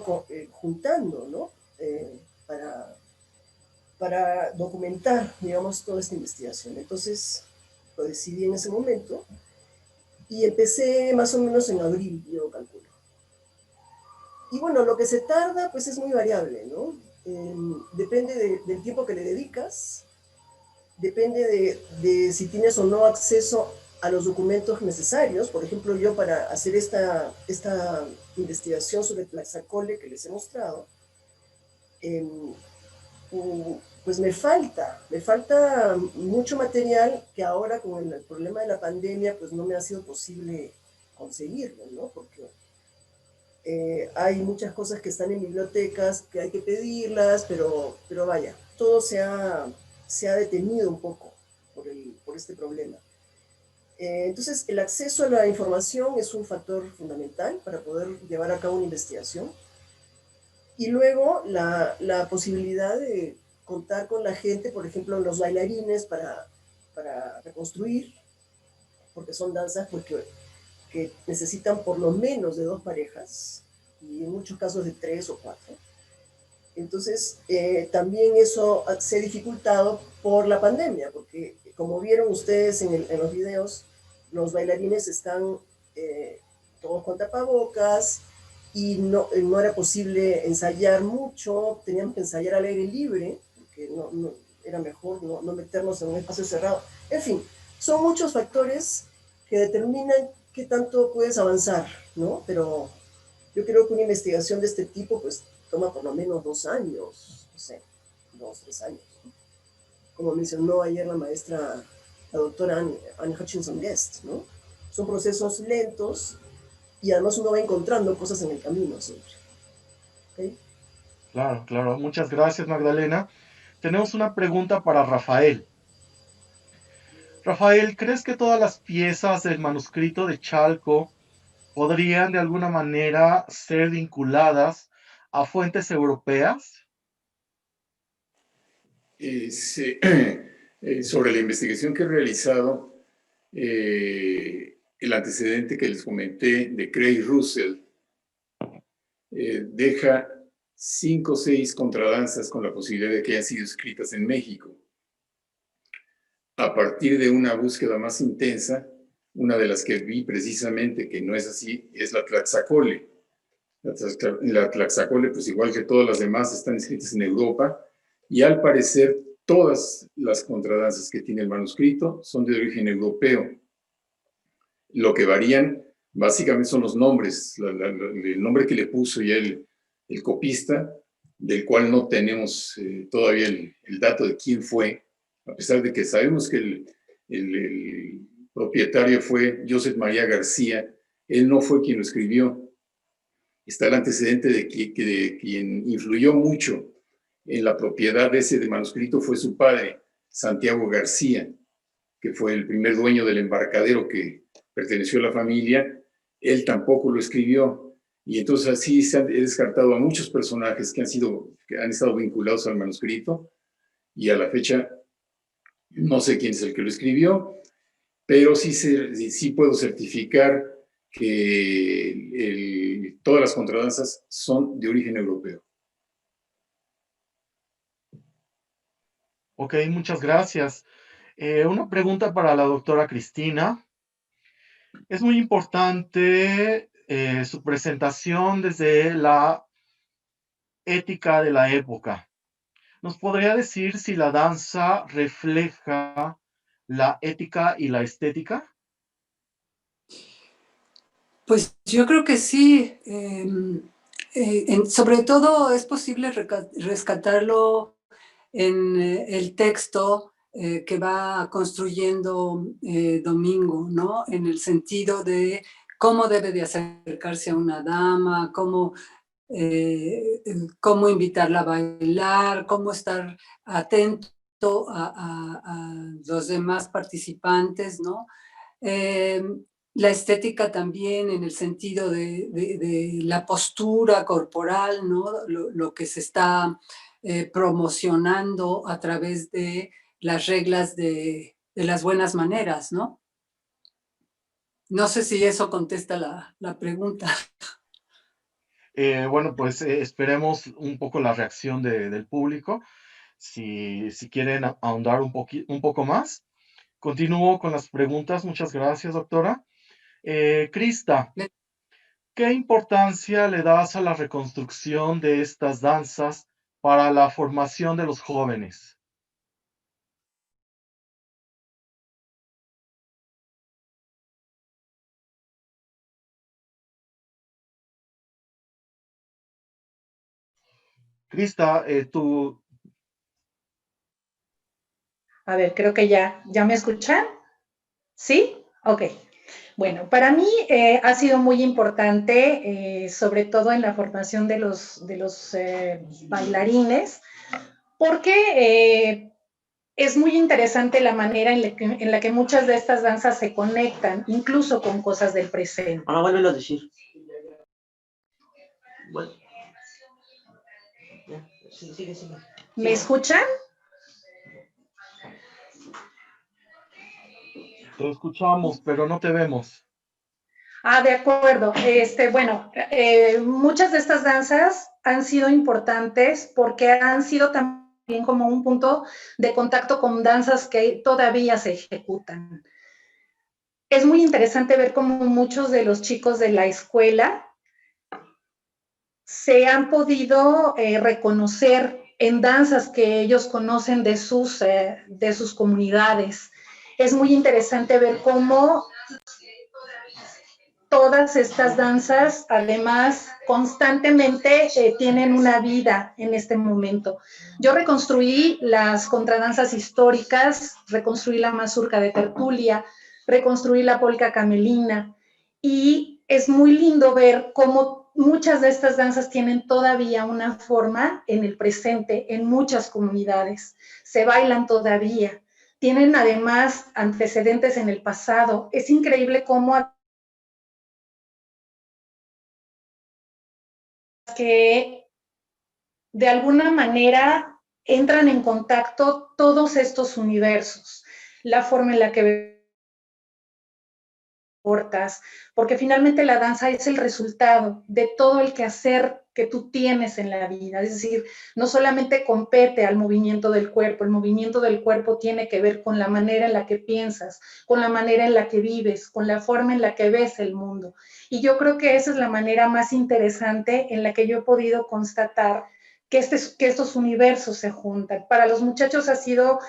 juntando, ¿no? Para documentar, digamos, toda esta investigación. Entonces, lo decidí en ese momento y empecé más o menos en abril, yo calculo. Y bueno, lo que se tarda, pues es muy variable, ¿no? Depende del tiempo que le dedicas, depende de si tienes o no acceso a los documentos necesarios. Por ejemplo, yo para hacer esta investigación sobre Tlaxcala que les he mostrado, pues me falta mucho material que ahora con el problema de la pandemia pues no me ha sido posible conseguirlo, ¿no? Porque hay muchas cosas que están en bibliotecas que hay que pedirlas, pero vaya, todo se ha detenido un poco por este problema. Entonces, el acceso a la información es un factor fundamental para poder llevar a cabo una investigación. Y luego la posibilidad de contar con la gente, por ejemplo, los bailarines para reconstruir, porque son danzas que necesitan por lo menos de 2 parejas, y en muchos casos de 3 o 4. Entonces, también eso se ha dificultado por la pandemia, porque como vieron ustedes en los videos, los bailarines están todos con tapabocas, y no era posible ensayar mucho, teníamos que ensayar al aire libre, porque no era mejor no meternos en un espacio cerrado. En fin, son muchos factores que determinan qué tanto puedes avanzar, ¿no? Pero yo creo que una investigación de este tipo, pues, toma por lo menos 2 años, no sé, 2, 3 años, ¿no? Como mencionó ayer la doctora Anne Hutchinson Guest, ¿no? Son procesos lentos, y además uno va encontrando cosas en el camino siempre. ¿Okay? Claro, claro. Muchas gracias, Magdalena. Tenemos una pregunta para Rafael. Rafael, ¿crees que todas las piezas del manuscrito de Chalco podrían de alguna manera ser vinculadas a fuentes europeas? Sobre la investigación que he realizado, el antecedente que les comenté de Craig Russell deja 5 o 6 contradanzas con la posibilidad de que hayan sido escritas en México. A partir de una búsqueda más intensa, una de las que vi precisamente que no es así, es la Tlaxcacole. La Tlaxcacole, pues igual que todas las demás, están escritas en Europa, y al parecer todas las contradanzas que tiene el manuscrito son de origen europeo. Lo que varían básicamente son los nombres, el nombre que le puso ya el copista, del cual no tenemos todavía el dato de quién fue, a pesar de que sabemos que el propietario fue Joseph María García. Él no fue quien lo escribió. Está el antecedente de quien influyó mucho en la propiedad de ese manuscrito fue su padre, Santiago García, que fue el primer dueño del embarcadero que perteneció a la familia. Él tampoco lo escribió. Y entonces así se han descartado a muchos personajes que han estado vinculados al manuscrito, y a la fecha no sé quién es el que lo escribió, pero sí puedo certificar que todas las contradanzas son de origen europeo. Ok, muchas gracias. Una pregunta para la doctora Cristina. Es muy importante su presentación desde la ética de la época. ¿Nos podría decir si la danza refleja la ética y la estética? Pues yo creo que sí. Sobre todo es posible rescatarlo en el texto que va construyendo Domingo, ¿no? En el sentido de cómo debe de acercarse a una dama, cómo invitarla a bailar, cómo estar atento a los demás participantes, ¿no? La estética también en el sentido de la postura corporal, ¿no? Lo que se está promocionando a través de las reglas de las buenas maneras, ¿no? No sé si eso contesta la pregunta. Bueno, pues esperemos un poco la reacción del público. Si quieren ahondar un poco más. Continúo con las preguntas. Muchas gracias, doctora. Crista, ¿qué importancia le das a la reconstrucción de estas danzas para la formación de los jóvenes? Crista, tú... A ver, creo que ya me escuchan. ¿Sí? Ok. Bueno, para mí ha sido muy importante, sobre todo en la formación de los bailarines, porque es muy interesante la manera en la que muchas de estas danzas se conectan, incluso con cosas del presente. Ahora vuélvelo a decir. Bueno. Ya, sí, sigue. ¿Me escuchan? Te escuchamos, pero no te vemos. Ah, de acuerdo. Bueno, muchas de estas danzas han sido importantes porque han sido también como un punto de contacto con danzas que todavía se ejecutan. Es muy interesante ver cómo muchos de los chicos de la escuela se han podido reconocer en danzas que ellos conocen de sus comunidades. Es muy interesante ver cómo todas estas danzas, además, constantemente tienen una vida en este momento. Yo reconstruí las contradanzas históricas, reconstruí la mazurca de Tertulia, reconstruí la polca camelina, y es muy lindo ver cómo muchas de estas danzas tienen todavía una forma en el presente en muchas comunidades. Se bailan todavía. Tienen además antecedentes en el pasado. Es increíble cómo que de alguna manera entran en contacto todos estos universos, la forma en la que portas, porque finalmente la danza es el resultado de todo el quehacer que tú tienes en la vida, es decir, no solamente compete al movimiento del cuerpo, el movimiento del cuerpo tiene que ver con la manera en la que piensas, con la manera en la que vives, con la forma en la que ves el mundo. Y yo creo que esa es la manera más interesante en la que yo he podido constatar que estos universos se juntan. Para los muchachos ha sido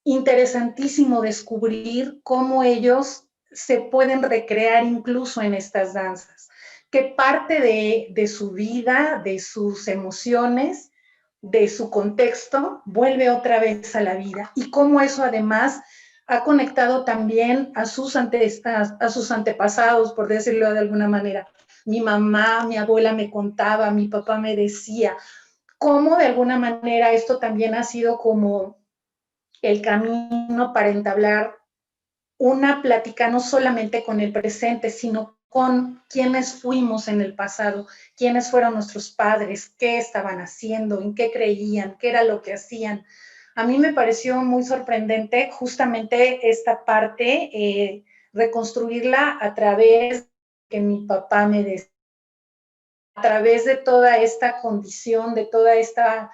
interesantísimo descubrir cómo ellos se pueden recrear incluso en estas danzas, que parte de su vida, de sus emociones, de su contexto, vuelve otra vez a la vida y cómo eso además ha conectado también a sus antepasados, por decirlo de alguna manera. Mi mamá, mi abuela me contaba, mi papá me decía, cómo de alguna manera esto también ha sido como el camino para entablar una plática no solamente con el presente, sino con quiénes fuimos en el pasado, quiénes fueron nuestros padres, qué estaban haciendo, en qué creían, qué era lo que hacían. A mí me pareció muy sorprendente justamente esta parte, reconstruirla a través de que mi papá me decía, a través de toda esta condición, de toda esta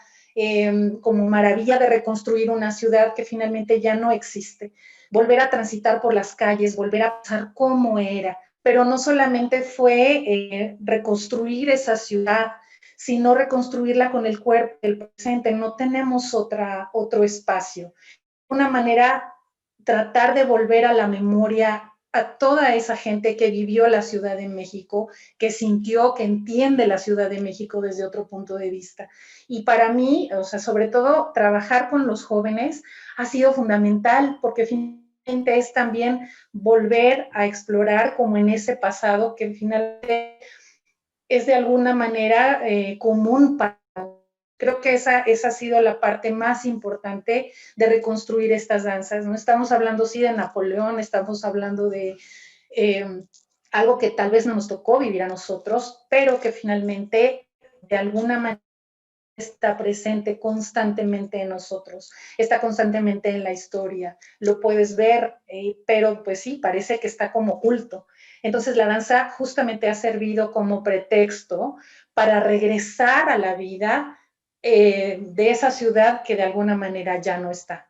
como maravilla de reconstruir una ciudad que finalmente ya no existe. Volver a transitar por las calles, volver a pensar cómo era, pero no solamente fue reconstruir esa ciudad, sino reconstruirla con el cuerpo, el presente. No tenemos otro espacio. De una manera, tratar de volver a la memoria a toda esa gente que vivió la Ciudad de México, que sintió, que entiende la Ciudad de México desde otro punto de vista. Y para mí, o sea, sobre todo, trabajar con los jóvenes ha sido fundamental porque finalmente es también volver a explorar como en ese pasado que finalmente es de alguna manera común para. Creo que esa ha sido la parte más importante de reconstruir estas danzas. No estamos hablando, sí, de Napoleón, estamos hablando de algo que tal vez no nos tocó vivir a nosotros, pero que finalmente, de alguna manera, está presente constantemente en nosotros, está constantemente en la historia, lo puedes ver, pero pues sí, parece que está como oculto. Entonces la danza justamente ha servido como pretexto para regresar a la vida de esa ciudad que de alguna manera ya no está.